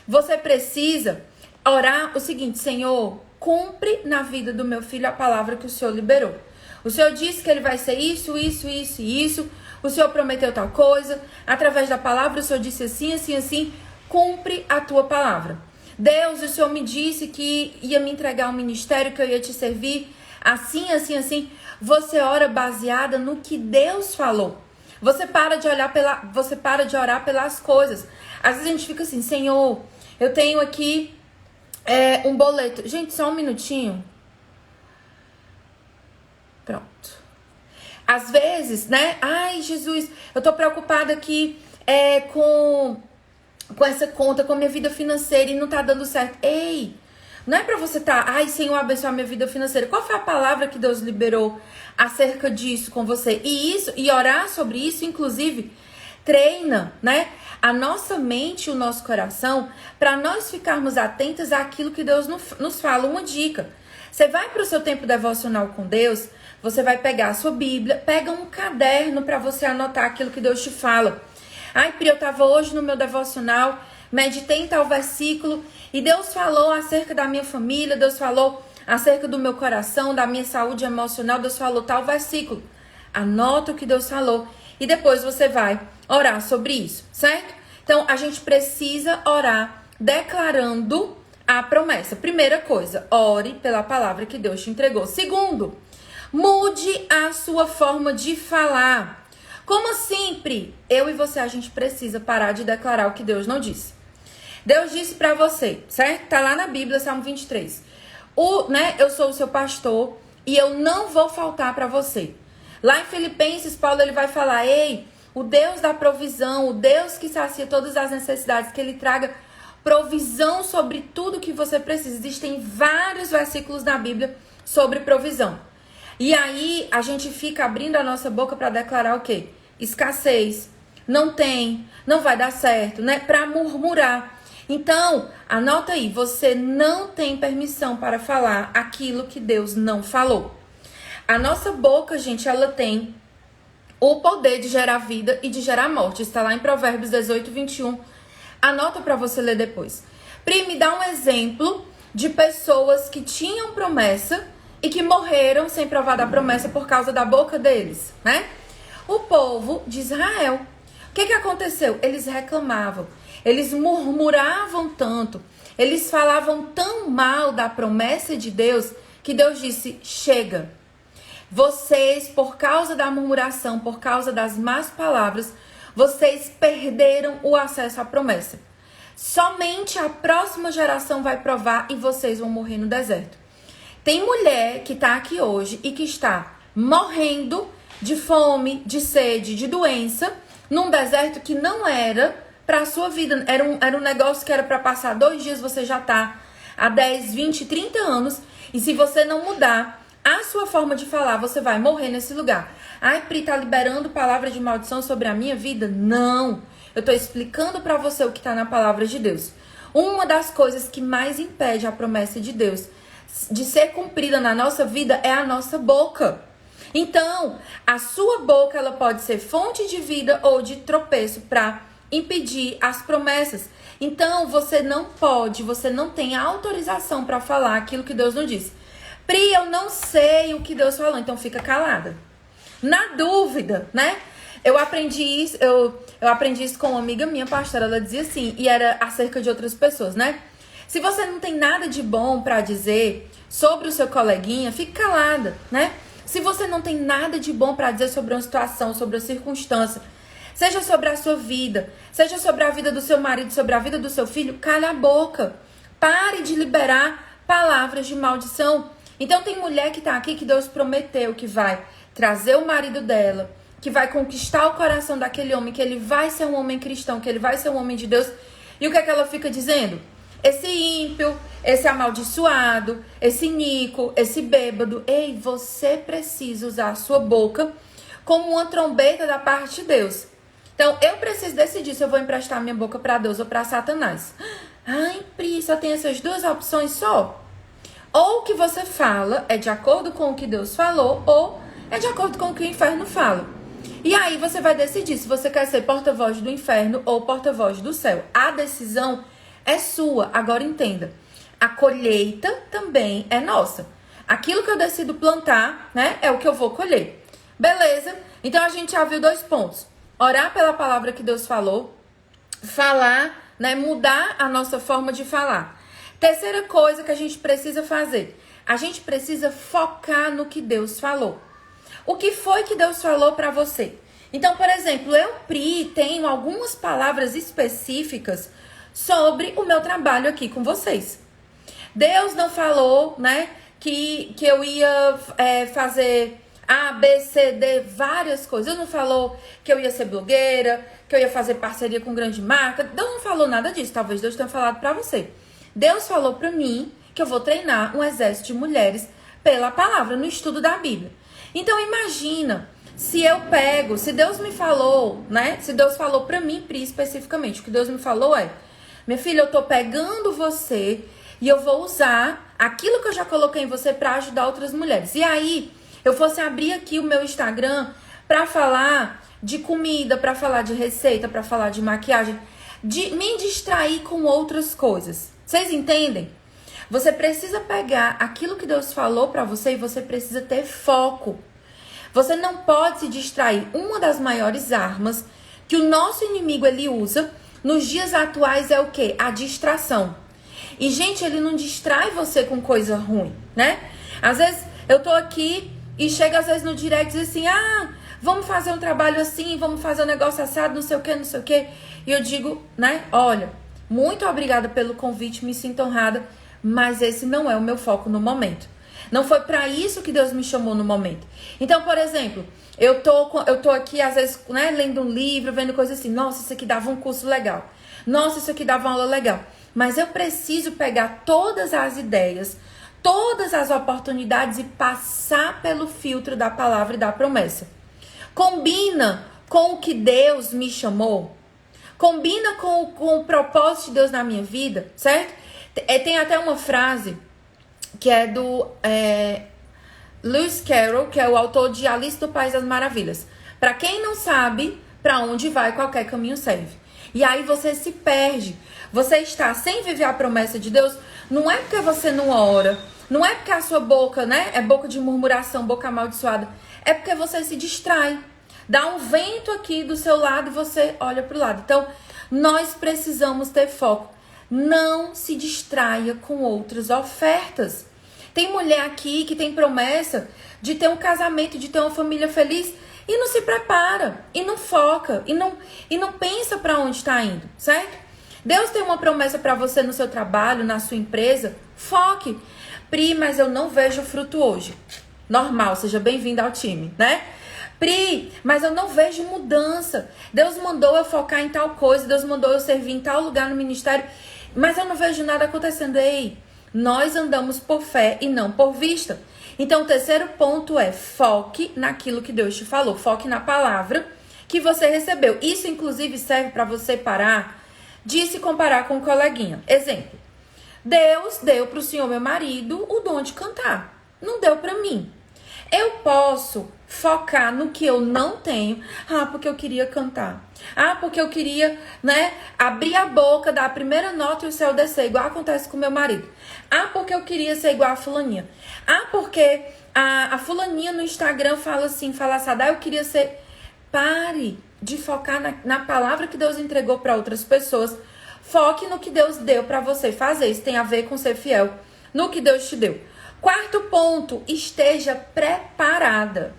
Você precisa orar o seguinte: Senhor, cumpre na vida do meu filho a palavra que o Senhor liberou. O Senhor disse que ele vai ser isso, isso, isso e isso. O Senhor prometeu tal coisa. Através da palavra, o Senhor disse assim, assim, assim. Cumpre a tua palavra. Deus, o Senhor me disse que ia me entregar um ministério, que eu ia te servir assim, assim, assim. Você ora baseada no que Deus falou. Você para de orar pelas coisas. Às vezes a gente fica assim, Senhor, eu tenho aqui um boleto. Gente, só um minutinho. Pronto. Às vezes, né? Ai, Jesus, eu tô preocupada aqui com essa conta, com a minha vida financeira e não tá dando certo. Ei, não é pra você ai, Senhor, abençoar minha vida financeira. Qual foi a palavra que Deus liberou acerca disso com você? E orar sobre isso, inclusive, treina, né? A nossa mente e o nosso coração para nós ficarmos atentos àquilo que Deus nos fala. Uma dica. Você vai para o seu tempo devocional com Deus, você vai pegar a sua Bíblia, pega um caderno para você anotar aquilo que Deus te fala. Ai, Pri, eu estava hoje no meu devocional, meditei em tal versículo e Deus falou acerca da minha família, Deus falou acerca do meu coração, da minha saúde emocional, Deus falou tal versículo. Anota o que Deus falou e depois você vai orar sobre isso, certo? Então, a gente precisa orar declarando a promessa. Primeira coisa, ore pela palavra que Deus te entregou. Segundo, mude a sua forma de falar. Como sempre, eu e você, a gente precisa parar de declarar o que Deus não disse. Deus disse pra você, certo? Tá lá na Bíblia, Salmo 23. Eu sou o seu pastor e eu não vou faltar pra você. Lá em Filipenses, Paulo ele vai falar, ei, o Deus da provisão, o Deus que sacia todas as necessidades, que ele traga provisão sobre tudo que você precisa. Existem vários versículos na Bíblia sobre provisão. E aí, a gente fica abrindo a nossa boca para declarar o quê? Escassez, não tem, não vai dar certo, né? Para murmurar. Então, anota aí, você não tem permissão para falar aquilo que Deus não falou. A nossa boca, gente, ela tem o poder de gerar vida e de gerar morte. Está lá em Provérbios 18, 21. Anota para você ler depois. Pri, me dá um exemplo de pessoas que tinham promessa e que morreram sem provar da promessa por causa da boca deles, né? O povo de Israel. O que aconteceu? Eles reclamavam, eles murmuravam tanto, eles falavam tão mal da promessa de Deus, que Deus disse, chega. Vocês, por causa da murmuração, por causa das más palavras, vocês perderam o acesso à promessa. Somente a próxima geração vai provar e vocês vão morrer no deserto. Tem mulher que está aqui hoje e que está morrendo de fome, de sede, de doença, num deserto que não era para a sua vida. Era um negócio que era para passar 2 dias, você já está há 10, 20, 30 anos. E se você não mudar a sua forma de falar, você vai morrer nesse lugar. Ai, Pri, tá liberando palavra de maldição sobre a minha vida? Não. Eu tô explicando para você o que tá na palavra de Deus. Uma das coisas que mais impede a promessa de Deus de ser cumprida na nossa vida é a nossa boca. Então, a sua boca, ela pode ser fonte de vida ou de tropeço para impedir as promessas. Então, você não tem autorização para falar aquilo que Deus não disse. Pri, eu não sei o que Deus falou, então fica calada. Na dúvida, né? Eu aprendi isso com uma amiga minha, pastora, ela dizia assim, e era acerca de outras pessoas, né? Se você não tem nada de bom para dizer sobre o seu coleguinha, fique calada, né? Se você não tem nada de bom para dizer sobre uma situação, sobre a circunstância, seja sobre a sua vida, seja sobre a vida do seu marido, sobre a vida do seu filho, cale a boca. Pare de liberar palavras de maldição. Então tem mulher que tá aqui que Deus prometeu que vai trazer o marido dela, que vai conquistar o coração daquele homem, que ele vai ser um homem cristão, que ele vai ser um homem de Deus. E o que é que ela fica dizendo? Esse ímpio, esse amaldiçoado, esse nico, esse bêbado. Ei, você precisa usar a sua boca como uma trombeta da parte de Deus. Então, eu preciso decidir se eu vou emprestar minha boca para Deus ou para Satanás. Ai, Pri, só tem essas 2 opções só? Ou o que você fala é de acordo com o que Deus falou, ou é de acordo com o que o inferno fala. E aí você vai decidir se você quer ser porta-voz do inferno ou porta-voz do céu. A decisão é sua. Agora entenda, a colheita também é nossa. Aquilo que eu decido plantar, né, é o que eu vou colher. Beleza? Então a gente já viu 2 pontos. Orar pela palavra que Deus falou, falar, né, mudar a nossa forma de falar. Terceira coisa que a gente precisa fazer. A gente precisa focar no que Deus falou. O que foi que Deus falou para você? Então, por exemplo, eu, Pri, tenho algumas palavras específicas sobre o meu trabalho aqui com vocês. Deus não falou, né, que eu ia fazer A, B, C, D, várias coisas. Deus não falou que eu ia ser blogueira, que eu ia fazer parceria com grande marca. Deus não falou nada disso. Talvez Deus tenha falado pra você. Deus falou pra mim que eu vou treinar um exército de mulheres pela palavra, no estudo da Bíblia. Então imagina, se Deus me falou, né? Se Deus falou pra mim, Pri, especificamente, o que Deus me falou é: minha filha, eu tô pegando você e eu vou usar aquilo que eu já coloquei em você pra ajudar outras mulheres. E aí, eu fosse abrir aqui o meu Instagram pra falar de comida, pra falar de receita, pra falar de maquiagem, de me distrair com outras coisas. Vocês entendem? Você precisa pegar aquilo que Deus falou pra você e você precisa ter foco. Você não pode se distrair. Uma das maiores armas que o nosso inimigo ele usa nos dias atuais é o quê? A distração. E, gente, ele não distrai você com coisa ruim, né? Às vezes, eu tô aqui e chega às vezes no direct e diz assim: vamos fazer um trabalho assim, vamos fazer um negócio assado, não sei o que, não sei o que. E eu digo, né, olha, muito obrigada pelo convite, me sinto honrada, mas esse não é o meu foco no momento. Não foi pra isso que Deus me chamou no momento. Então, por exemplo, eu tô aqui, às vezes, né, lendo um livro, vendo coisas assim. Nossa, isso aqui dava um curso legal. Nossa, isso aqui dava uma aula legal. Mas eu preciso pegar todas as ideias, todas as oportunidades e passar pelo filtro da palavra e da promessa. Combina com o que Deus me chamou? Combina com o propósito de Deus na minha vida, certo? Tem até uma frase que é do Lewis Carroll, que é o autor de Alice do País das Maravilhas. Para quem não sabe para onde vai, qualquer caminho serve. E aí você se perde. Você está sem viver a promessa de Deus. Não é porque você não ora, não é porque a sua boca, né, é boca de murmuração, boca amaldiçoada. É porque você se distrai. Dá um vento aqui do seu lado e você olha para o lado. Então, nós precisamos ter foco. Não se distraia com outras ofertas. Tem mulher aqui que tem promessa de ter um casamento, de ter uma família feliz e não se prepara, e não foca, e não pensa para onde está indo, certo? Deus tem uma promessa para você no seu trabalho, na sua empresa. Foque. Pri, mas eu não vejo fruto hoje. Normal, seja bem-vinda ao time, né? Pri, mas eu não vejo mudança. Deus mandou eu focar em tal coisa, Deus mandou eu servir em tal lugar no ministério, mas eu não vejo nada acontecendo. Ei, nós andamos por fé e não por vista. Então, o terceiro ponto é: foque naquilo que Deus te falou. Foque na palavra que você recebeu. Isso, inclusive, serve para você parar de se comparar com um coleguinha. Exemplo: Deus deu para o senhor, meu marido, o dom de cantar. Não deu para mim. Eu posso focar no que eu não tenho. Porque eu queria cantar. Porque eu queria, né, abrir a boca, dar a primeira nota e o céu descer, igual acontece com meu marido. Porque eu queria ser igual a fulaninha. Porque a fulaninha no Instagram fala assim, fala assado. Eu queria ser... Pare de focar na palavra que Deus entregou para outras pessoas. Foque no que Deus deu para você fazer. Isso tem a ver com ser fiel no que Deus te deu. Quarto ponto: esteja preparada.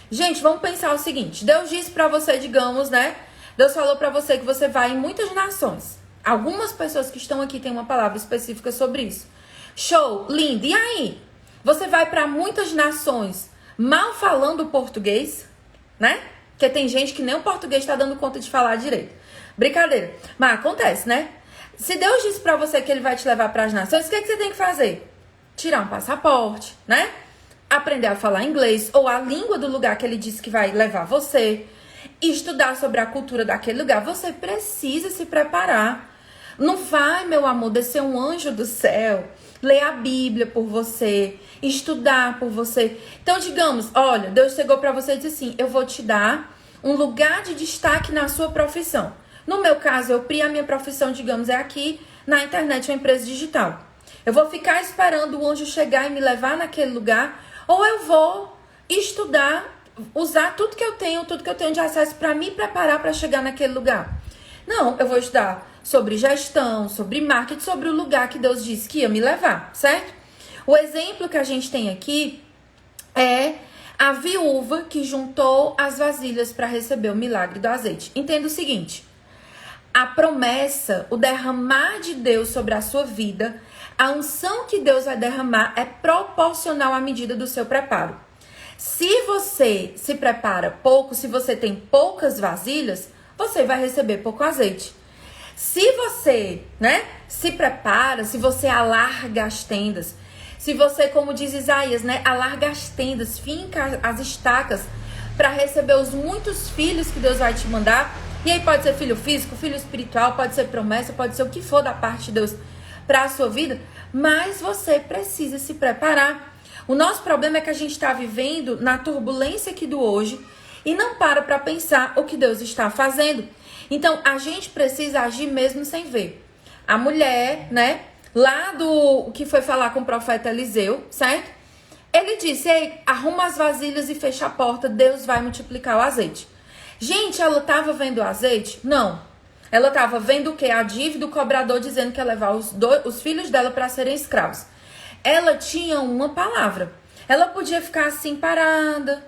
Gente, vamos pensar o seguinte. Deus disse pra você, digamos, né? Deus falou pra você que você vai em muitas nações. Algumas pessoas que estão aqui têm uma palavra específica sobre isso. Show, lindo. E aí? Você vai pra muitas nações mal falando português, né? Porque tem gente que nem o português tá dando conta de falar direito. Brincadeira. Mas acontece, né? Se Deus disse pra você que ele vai te levar pras nações, o que você tem que fazer? Tirar um passaporte, né? Aprender a falar inglês ou a língua do lugar que ele disse que vai levar você. Estudar sobre a cultura daquele lugar. Você precisa se preparar. Não vai, meu amor, descer um anjo do céu, ler a Bíblia por você, estudar por você. Então, digamos, olha, Deus chegou pra você e disse assim: eu vou te dar um lugar de destaque na sua profissão. No meu caso, a minha profissão, digamos, é aqui na internet, uma empresa digital. Eu vou ficar esperando o anjo chegar e me levar naquele lugar, ou eu vou estudar, usar tudo que eu tenho de acesso para me preparar para chegar naquele lugar? Não, eu vou estudar sobre gestão, sobre marketing, sobre o lugar que Deus disse que ia me levar, certo? O exemplo que a gente tem aqui é a viúva que juntou as vasilhas para receber o milagre do azeite. Entenda o seguinte: a promessa, o derramar de Deus sobre a sua vida, a unção que Deus vai derramar é proporcional à medida do seu preparo. Se você se prepara pouco, se você tem poucas vasilhas, você vai receber pouco azeite. Se você, se prepara, se você alarga as tendas, se você, como diz Isaías, alarga as tendas, finca as estacas para receber os muitos filhos que Deus vai te mandar, e aí pode ser filho físico, filho espiritual, pode ser promessa, pode ser o que for da parte de Deus para a sua vida, mas você precisa se preparar. O nosso problema é que a gente está vivendo na turbulência aqui do hoje e não para pensar o que Deus está fazendo. Então, a gente precisa agir mesmo sem ver. A mulher, lá do que foi falar com o profeta Eliseu, certo? Ele disse: ei, arruma as vasilhas e fecha a porta, Deus vai multiplicar o azeite. Gente, ela estava vendo o azeite? Não. Ela estava vendo o quê? A dívida do cobrador dizendo que ia levar os filhos dela para serem escravos. Ela tinha uma palavra. Ela podia ficar assim parada,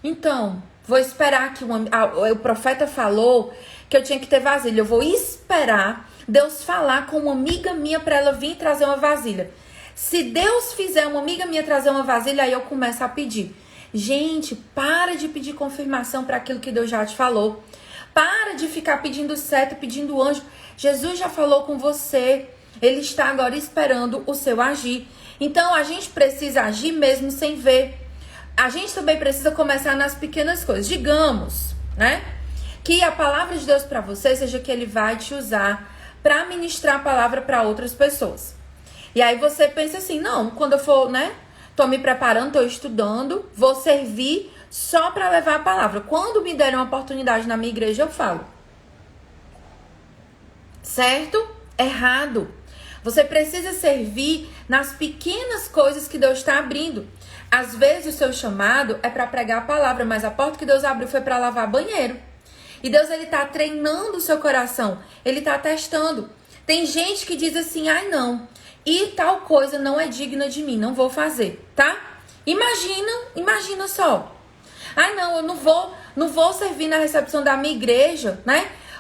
Então, vou esperar que o profeta falou que eu tinha que ter vasilha. Eu vou esperar Deus falar com uma amiga minha para ela vir trazer uma vasilha. Se Deus fizer uma amiga minha trazer uma vasilha, aí eu começo a pedir. Gente, para de pedir confirmação para aquilo que Deus já te falou. Para de ficar pedindo seta, pedindo anjo. Jesus já falou com você. Ele está agora esperando o seu agir. Então, a gente precisa agir mesmo sem ver. A gente também precisa começar nas pequenas coisas. Digamos, que a palavra de Deus para você seja que Ele vai te usar para ministrar a palavra para outras pessoas. E aí você pensa assim: não, quando eu for, tô me preparando, tô estudando, vou servir só para levar a palavra. Quando me derem uma oportunidade na minha igreja, eu falo. Certo? Errado. Você precisa servir nas pequenas coisas que Deus está abrindo. Às vezes o seu chamado é para pregar a palavra, mas a porta que Deus abriu foi para lavar banheiro. E Deus, Ele está treinando o seu coração. Ele está testando. Tem gente que diz assim: ai não, e tal coisa não é digna de mim, não vou fazer, tá? Imagina só. Ai não, eu não vou servir na recepção da minha igreja,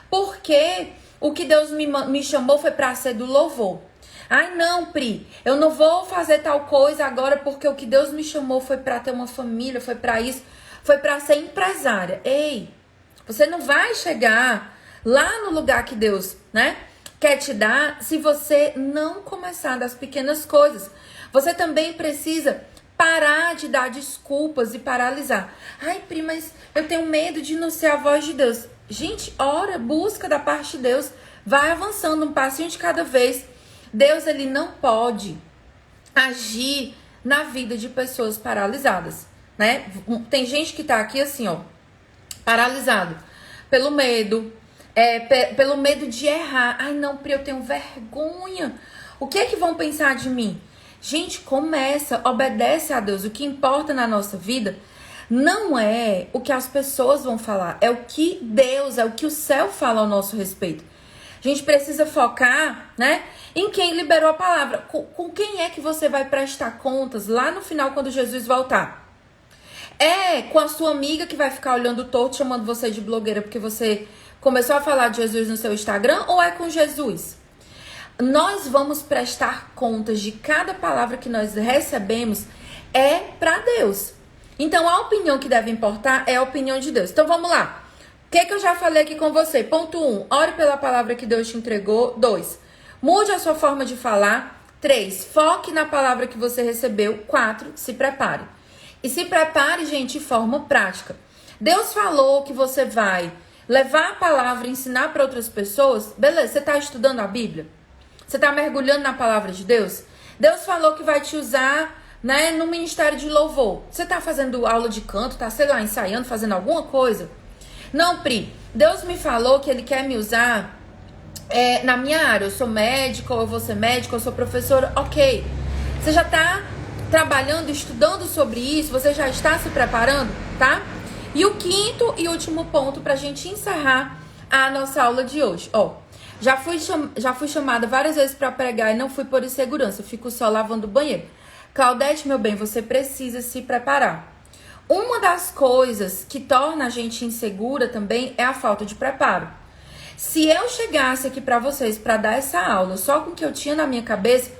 Porque o que Deus me chamou foi para ser do louvor. Ai não, Pri, eu não vou fazer tal coisa agora porque o que Deus me chamou foi para ter uma família, foi para isso, foi para ser empresária. Ei, você não vai chegar lá no lugar que Deus, quer te dar se você não começar das pequenas coisas. Você também precisa parar de dar desculpas e paralisar. Ai, Pri, mas eu tenho medo de não ser a voz de Deus. Gente, ora, busca da parte de Deus, vai avançando um passinho de cada vez. Deus, Ele não pode agir na vida de pessoas paralisadas, Tem gente que tá aqui assim, paralisado pelo medo, pelo medo de errar. Ai não, Pri, eu tenho vergonha. O que é que vão pensar de mim? Gente, começa, obedece a Deus. O que importa na nossa vida não é o que as pessoas vão falar, é o que Deus, é o que o céu fala ao nosso respeito. A gente precisa focar, em quem liberou a palavra. Com quem é que você vai prestar contas lá no final quando Jesus voltar? É com a sua amiga que vai ficar olhando torto, chamando você de blogueira porque você começou a falar de Jesus no seu Instagram, ou é com Jesus? Nós vamos prestar contas de cada palavra que nós recebemos para Deus. Então, a opinião que deve importar é a opinião de Deus. Então, vamos lá. O que eu já falei aqui com você? Ponto 1, ore pela palavra que Deus te entregou. 2, mude a sua forma de falar. 3, foque na palavra que você recebeu. 4, se prepare. E se prepare, gente, de forma prática. Deus falou que você vai levar a palavra e ensinar para outras pessoas. Beleza, você está estudando a Bíblia? Você está mergulhando na palavra de Deus? Deus falou que vai te usar, no ministério de louvor. Você está fazendo aula de canto, está, sei lá, ensaiando, fazendo alguma coisa? Não, Pri, Deus me falou que Ele quer me usar na minha área. Eu sou médica, ou eu vou ser médica, eu sou professora. Ok. Você já está trabalhando, estudando sobre isso? Você já está se preparando, tá? E o quinto e último ponto para a gente encerrar a nossa aula de hoje. Já fui chamada várias vezes para pregar e não fui por insegurança. Eu fico só lavando o banheiro. Claudete, meu bem, você precisa se preparar. Uma das coisas que torna a gente insegura também é a falta de preparo. Se eu chegasse aqui para vocês para dar essa aula só com o que eu tinha na minha cabeça,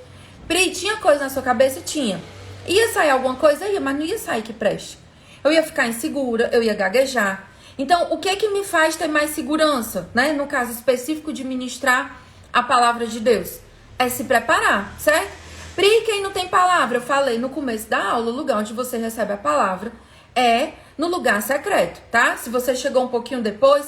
Pri, tinha coisa na sua cabeça? Tinha. Ia sair alguma coisa? Ia, mas não ia sair que preste. Eu ia ficar insegura, eu ia gaguejar. Então, o que me faz ter mais segurança, né? No caso específico de ministrar a palavra de Deus? É se preparar, certo? Pri, quem não tem palavra? Eu falei no começo da aula, o lugar onde você recebe a palavra é no lugar secreto, tá? Se você chegou um pouquinho depois,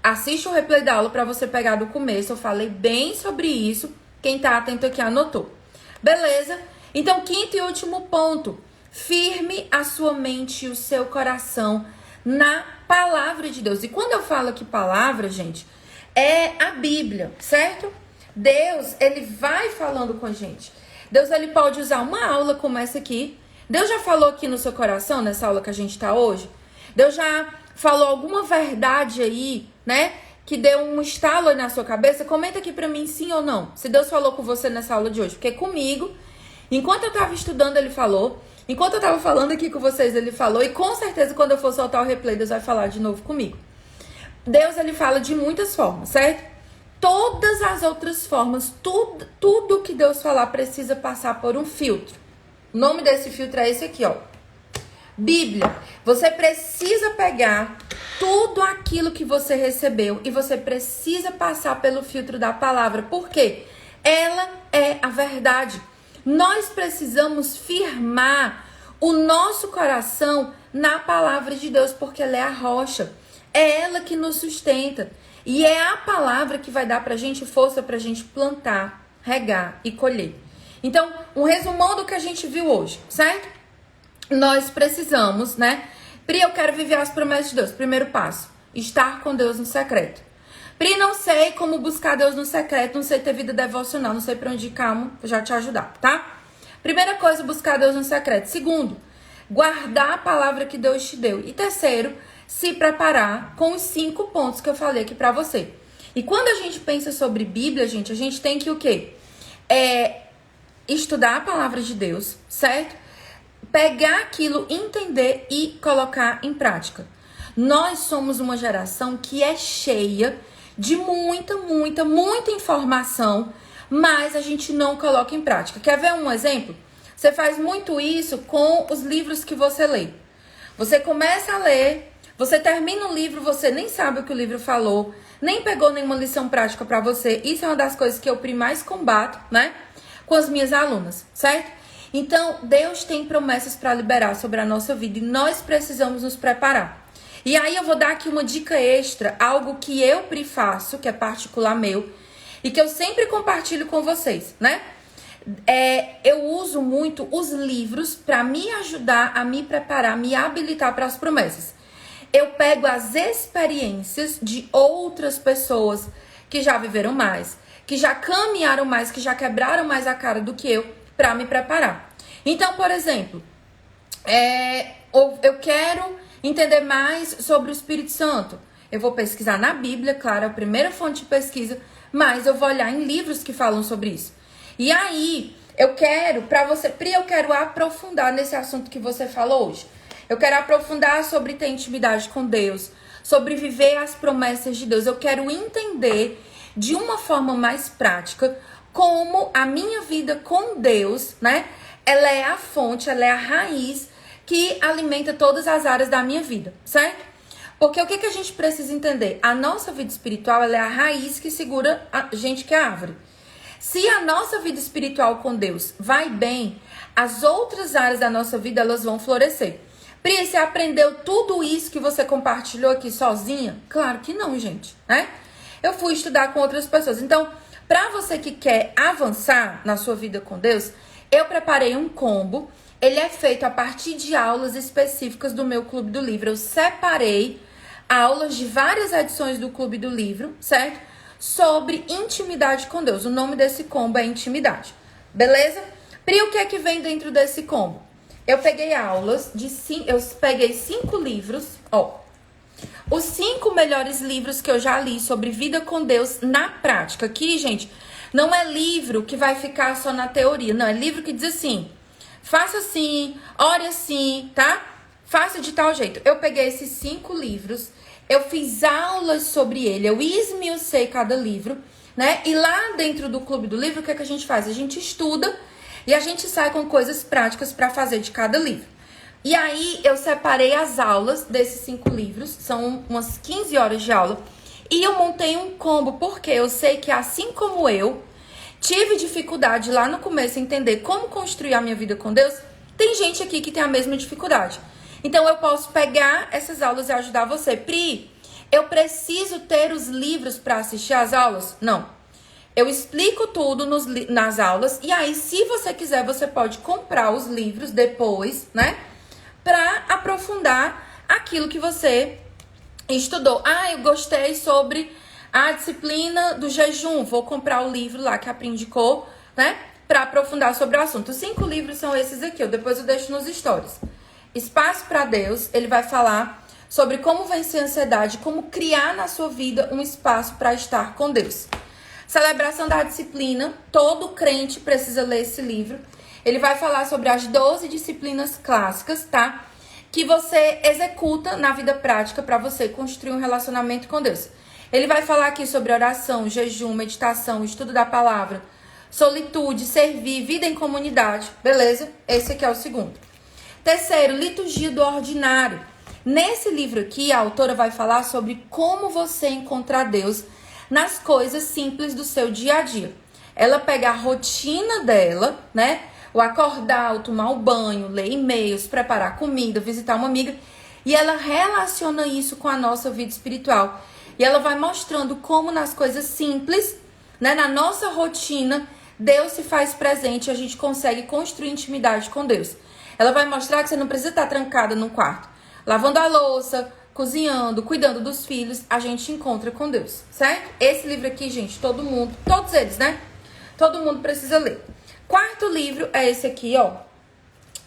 assiste o replay da aula para você pegar do começo. Eu falei bem sobre isso. Quem tá atento aqui anotou. Beleza? Então, quinto e último ponto. Firme a sua mente e o seu coração na palavra de Deus. E quando eu falo aqui palavra, gente, é a Bíblia, certo? Deus, ele vai falando com a gente. Deus, ele pode usar uma aula como essa aqui. Deus já falou aqui no seu coração, nessa aula que a gente tá hoje? Deus já falou alguma verdade aí, né? Que deu um estalo aí na sua cabeça? Comenta aqui pra mim sim ou não. Se Deus falou com você nessa aula de hoje. Porque comigo, enquanto eu tava estudando, ele falou. Enquanto eu tava falando aqui com vocês, ele falou. E com certeza, quando eu for soltar o replay, Deus vai falar de novo comigo. Deus, ele fala de muitas formas, certo? Todas as outras formas, tudo que Deus falar precisa passar por um filtro. O nome desse filtro é esse aqui, ó. Bíblia. Você precisa pegar tudo aquilo que você recebeu e você precisa passar pelo filtro da palavra. Por quê? Ela é a verdade. Nós precisamos firmar o nosso coração na palavra de Deus, porque ela é a rocha. É ela que nos sustenta. E é a palavra que vai dar pra gente força pra gente plantar, regar e colher. Então, um resumão do que a gente viu hoje, certo? Nós precisamos, né? Pri, eu quero viver as promessas de Deus. Primeiro passo, estar com Deus no secreto. Pri, não sei como buscar Deus no secreto, não sei ter vida devocional, não sei pra onde ir, calma, vou já te ajudar, tá? Primeira coisa, buscar Deus no secreto. Segundo, guardar a palavra que Deus te deu. E terceiro, se preparar com os 5 pontos que eu falei aqui pra você. E quando a gente pensa sobre Bíblia, gente, a gente tem que o quê? Estudar a palavra de Deus, certo? Pegar aquilo, entender e colocar em prática. Nós somos uma geração que é cheia de muita informação, mas a gente não coloca em prática. Quer ver um exemplo? Você faz muito isso com os livros que você lê. Você começa a ler, você termina o livro, você nem sabe o que o livro falou, nem pegou nenhuma lição prática pra você. Isso é uma das coisas que eu mais combato, né? Com as minhas alunas, certo? Então, Deus tem promessas para liberar sobre a nossa vida e nós precisamos nos preparar. E aí eu vou dar aqui uma dica extra, algo que eu faço, que é particular meu, e que eu sempre compartilho com vocês, né? Eu uso muito os livros para me ajudar a me preparar, me habilitar para as promessas. Eu pego as experiências de outras pessoas que já viveram mais, que já caminharam mais, que já quebraram mais a cara do que eu, para me preparar. Então, por exemplo, eu quero entender mais sobre o Espírito Santo. Eu vou pesquisar na Bíblia, claro, é a primeira fonte de pesquisa, mas eu vou olhar em livros que falam sobre isso. E aí, eu quero aprofundar nesse assunto que você falou hoje. Eu quero aprofundar sobre ter intimidade com Deus, sobre viver as promessas de Deus. Eu quero entender de uma forma mais prática como a minha vida com Deus, né? Ela é a fonte, ela é a raiz que alimenta todas as áreas da minha vida, certo? Porque o que a gente precisa entender? A nossa vida espiritual, ela é a raiz que segura a gente que é a árvore. Se a nossa vida espiritual com Deus vai bem, as outras áreas da nossa vida, elas vão florescer. Pri, você aprendeu tudo isso que você compartilhou aqui sozinha? Claro que não, gente, né? Eu fui estudar com outras pessoas. Então, para você que quer avançar na sua vida com Deus, eu preparei um combo. Ele é feito a partir de aulas específicas do meu Clube do Livro. Eu separei aulas de várias edições do Clube do Livro, certo? Sobre intimidade com Deus. O nome desse combo é intimidade. Beleza? Pri, o que é que vem dentro desse combo? Eu peguei aulas de 5 livros, ó. Os 5 melhores livros que eu já li sobre vida com Deus na prática. Aqui, gente, não é livro que vai ficar só na teoria. Não, é livro que diz assim, faça assim, ore assim, tá? Faça de tal jeito. Eu peguei esses 5 livros, eu fiz aulas sobre ele, eu esmiucei cada livro, né? E lá dentro do Clube do Livro, o que é que a gente faz? A gente estuda e a gente sai com coisas práticas para fazer de cada livro. E aí eu separei as aulas desses 5 livros, são umas 15 horas de aula, e eu montei um combo, porque eu sei que assim como eu tive dificuldade lá no começo em entender como construir a minha vida com Deus, tem gente aqui que tem a mesma dificuldade. Então eu posso pegar essas aulas e ajudar você. Pri, eu preciso ter os livros para assistir às aulas? Não. Eu explico tudo nas aulas, e aí se você quiser, você pode comprar os livros depois, né? Para aprofundar aquilo que você estudou. Ah, eu gostei sobre a disciplina do jejum. Vou comprar o livro lá que a Pri indicou, né? Para aprofundar sobre o assunto. Os 5 livros são esses aqui. Depois eu deixo nos stories. Espaço para Deus. Ele vai falar sobre como vencer a ansiedade, como criar na sua vida um espaço para estar com Deus. Celebração da disciplina. Todo crente precisa ler esse livro. Ele vai falar sobre as 12 disciplinas clássicas, tá? Que você executa na vida prática para você construir um relacionamento com Deus. Ele vai falar aqui sobre oração, jejum, meditação, estudo da palavra, solitude, servir, vida em comunidade. Beleza? Esse aqui é o segundo. Terceiro, liturgia do ordinário. Nesse livro aqui, a autora vai falar sobre como você encontrar Deus nas coisas simples do seu dia a dia. Ela pega a rotina dela, né? O acordar, o tomar o banho, ler e-mails, preparar comida, visitar uma amiga. E ela relaciona isso com a nossa vida espiritual. E ela vai mostrando como nas coisas simples, né, na nossa rotina, Deus se faz presente e a gente consegue construir intimidade com Deus. Ela vai mostrar que você não precisa estar trancada num quarto. Lavando a louça, cozinhando, cuidando dos filhos, a gente encontra com Deus, certo? Esse livro aqui, gente, todo mundo, todos eles, né? Todo mundo precisa ler. Quarto livro é esse aqui, ó.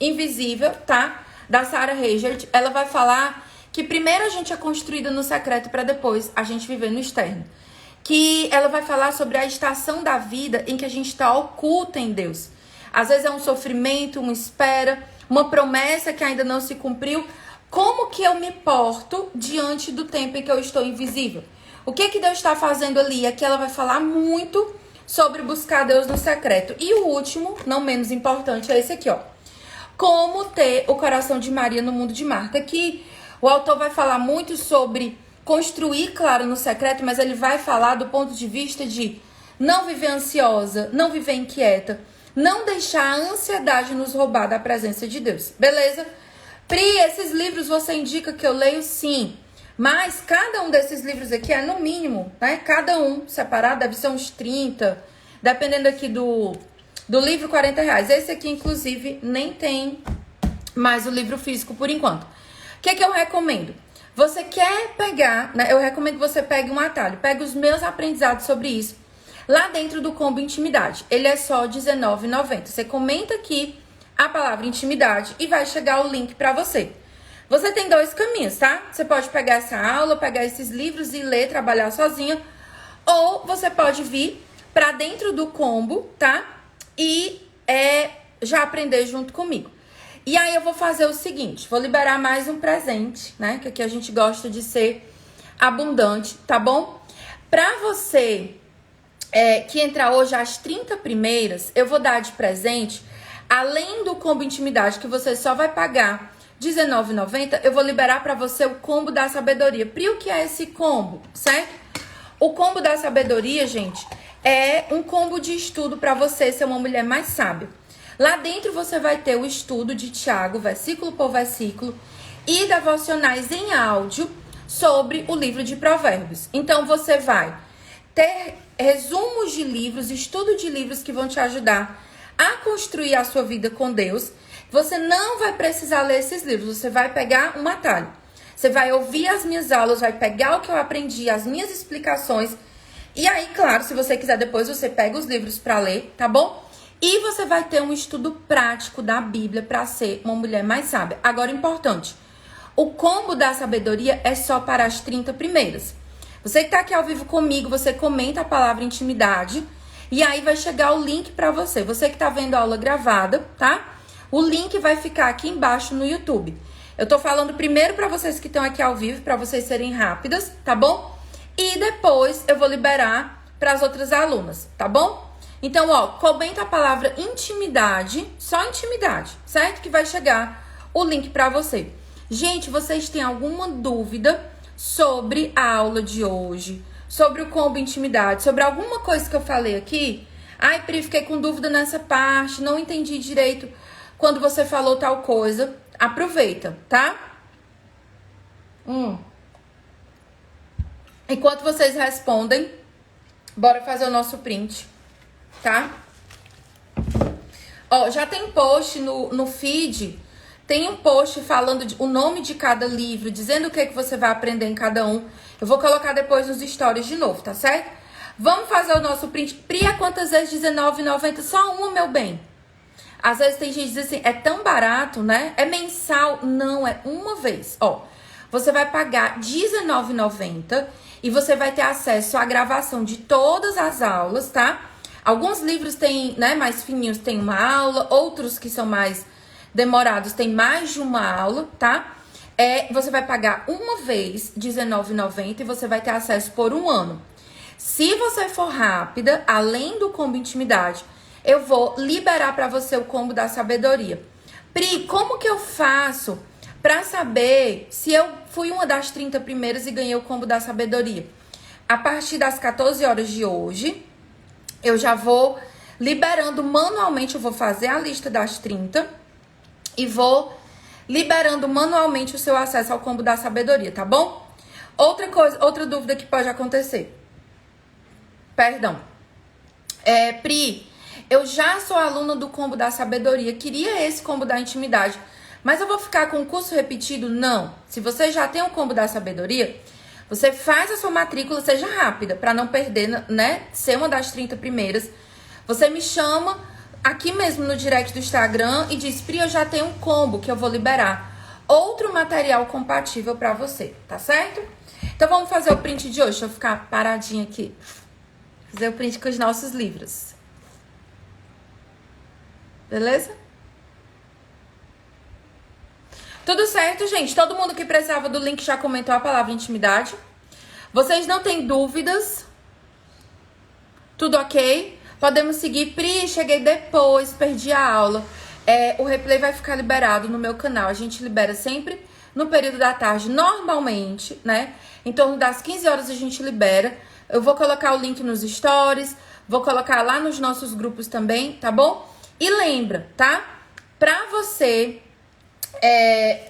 Invisível, tá? Da Sarah Hagard. Ela vai falar que primeiro a gente é construída no secreto para depois a gente viver no externo. Que ela vai falar sobre a estação da vida em que a gente está oculta em Deus. Às vezes é um sofrimento, uma espera, uma promessa que ainda não se cumpriu. Como que eu me porto diante do tempo em que eu estou invisível? O que Deus está fazendo ali? Aqui ela vai falar muito sobre buscar Deus no secreto. E o último, não menos importante, é esse aqui, ó. Como ter o coração de Maria no mundo de Marta. Aqui o autor vai falar muito sobre construir, claro, no secreto, mas ele vai falar do ponto de vista de não viver ansiosa, não viver inquieta, não deixar a ansiedade nos roubar da presença de Deus. Beleza? Pri, esses livros você indica que eu leio? Sim. Mas cada um desses livros aqui é no mínimo, né? Cada um separado deve ser uns 30, dependendo aqui do livro, R$40. Esse aqui, inclusive, nem tem mais o livro físico por enquanto. O que eu recomendo? Você quer pegar, né? Eu recomendo que você pegue um atalho. Pegue os meus aprendizados sobre isso lá dentro do combo intimidade. Ele é só R$19,90. Você comenta aqui a palavra intimidade e vai chegar o link para você. Você tem 2 caminhos, tá? Você pode pegar essa aula, pegar esses livros e ler, trabalhar sozinha. Ou você pode vir para dentro do combo, tá? E já aprender junto comigo. E aí eu vou fazer o seguinte, vou liberar mais um presente, né? Que aqui a gente gosta de ser abundante, tá bom? Pra você que entrar hoje às 30 primeiras, eu vou dar de presente, além do combo intimidade, que você só vai pagar R$19,90, eu vou liberar pra você o combo da sabedoria. Pri, o que é esse combo, certo? O combo da sabedoria, gente, é um combo de estudo pra você ser uma mulher mais sábia. Lá dentro você vai ter o estudo de Tiago, versículo por versículo, e devocionais em áudio sobre o livro de Provérbios. Então você vai ter resumos de livros, estudo de livros que vão te ajudar a construir a sua vida com Deus. Você não vai precisar ler esses livros, você vai pegar um atalho. Você vai ouvir as minhas aulas, vai pegar o que eu aprendi, as minhas explicações. E aí, claro, se você quiser depois, você pega os livros para ler, tá bom? E você vai ter um estudo prático da Bíblia para ser uma mulher mais sábia. Agora, importante, O combo da sabedoria é só para as 30 primeiras. Você que tá aqui ao vivo comigo, você comenta a palavra intimidade e aí vai chegar o link para você. Você que tá vendo a aula gravada, tá? O link vai ficar aqui embaixo no YouTube. Eu tô falando primeiro para vocês que estão aqui ao vivo, para vocês serem rápidas, tá bom? E depois eu vou liberar para as outras alunas, tá bom? Então, ó, comenta a palavra intimidade, só intimidade, certo? Que vai chegar o link para você. Gente, vocês têm alguma dúvida sobre a aula de hoje, sobre o combo intimidade, sobre alguma coisa que eu falei aqui? Ai, Pri, fiquei com dúvida nessa parte, não entendi direito quando você falou tal coisa. Aproveita, tá? Enquanto vocês respondem, bora fazer o nosso print, tá? Ó, já tem post no feed. Tem um post falando o nome de cada livro, dizendo o que você vai aprender em cada um. Eu vou colocar depois nos stories de novo, tá certo? Vamos fazer o nosso print. Pri, quantas vezes? R$19,90? Só uma, meu bem. Às vezes tem gente que diz assim, é tão barato, né? É mensal? Não, é uma vez. Ó, você vai pagar R$19,90 e você vai ter acesso à gravação de todas as aulas, tá? Alguns livros tem, né, mais fininhos, tem uma aula. Outros que são mais demorados tem mais de uma aula, tá? Você vai pagar uma vez R$19,90 e você vai ter acesso por um ano. Se você for rápida, além do combo intimidade, eu vou liberar para você o combo da sabedoria. Pri, como que eu faço para saber se eu fui uma das 30 primeiras e ganhei o combo da sabedoria? A partir das 14 horas de hoje, eu já vou liberando manualmente, eu vou fazer a lista das 30 e vou liberando manualmente o seu acesso ao combo da sabedoria, tá bom? Outra dúvida que pode acontecer. Perdão. Pri, eu já sou aluna do combo da sabedoria, queria esse combo da intimidade, mas eu vou ficar com o curso repetido? Não. Se você já tem o combo da sabedoria, você faz a sua matrícula, seja rápida, para não perder, né? Ser uma das 30 primeiras. Você me chama aqui mesmo no direct do Instagram e diz, Pri, eu já tenho um combo que eu vou liberar. Outro material compatível para você, tá certo? Então vamos fazer o print de hoje. Deixa eu ficar paradinha aqui. Fazer o print com os nossos livros. Beleza? Tudo certo, gente? Todo mundo que precisava do link já comentou a palavra intimidade. Vocês não têm dúvidas? Tudo ok? Podemos seguir. Pri, cheguei depois, perdi a aula. O replay vai ficar liberado no meu canal. A gente libera sempre no período da tarde, normalmente, né? Em torno das 15 horas a gente libera. Eu vou colocar o link nos stories, vou colocar lá nos nossos grupos também, tá bom? E lembra, tá? Pra você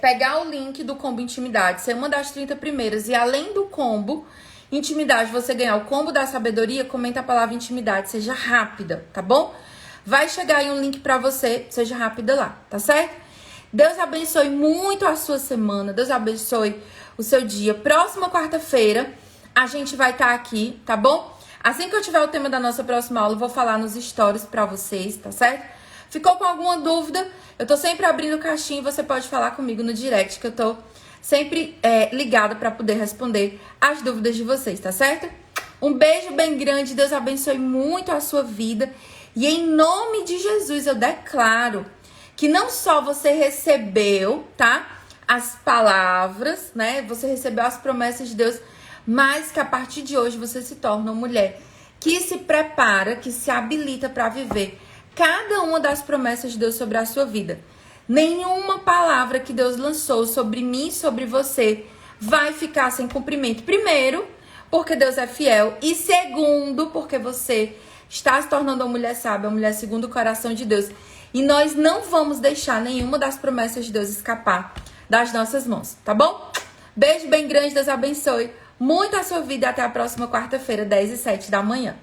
pegar o link do combo intimidade, ser uma das 30 primeiras e além do combo intimidade, você ganhar o combo da sabedoria, comenta a palavra intimidade, seja rápida, tá bom? Vai chegar aí um link pra você, seja rápida lá, tá certo? Deus abençoe muito a sua semana, Deus abençoe o seu dia. Próxima quarta-feira, a gente vai estar aqui, tá bom? Assim que eu tiver o tema da nossa próxima aula, eu vou falar nos stories pra vocês, tá certo? Ficou com alguma dúvida? Eu tô sempre abrindo caixinha e você pode falar comigo no direct, que eu tô sempre ligada pra poder responder as dúvidas de vocês, tá certo? Um beijo bem grande, Deus abençoe muito a sua vida. E em nome de Jesus eu declaro que não só você recebeu, tá? As palavras, né? Você recebeu as promessas de Deus, mas que a partir de hoje você se torna uma mulher que se prepara, que se habilita para viver cada uma das promessas de Deus sobre a sua vida. Nenhuma palavra que Deus lançou sobre mim e sobre você vai ficar sem cumprimento. Primeiro, porque Deus é fiel. E segundo, porque você está se tornando uma mulher sábia, uma mulher segundo o coração de Deus. E nós não vamos deixar nenhuma das promessas de Deus escapar das nossas mãos, tá bom? Beijo bem grande, Deus abençoe muito a sua vida e até a próxima quarta-feira, 10h07 da manhã.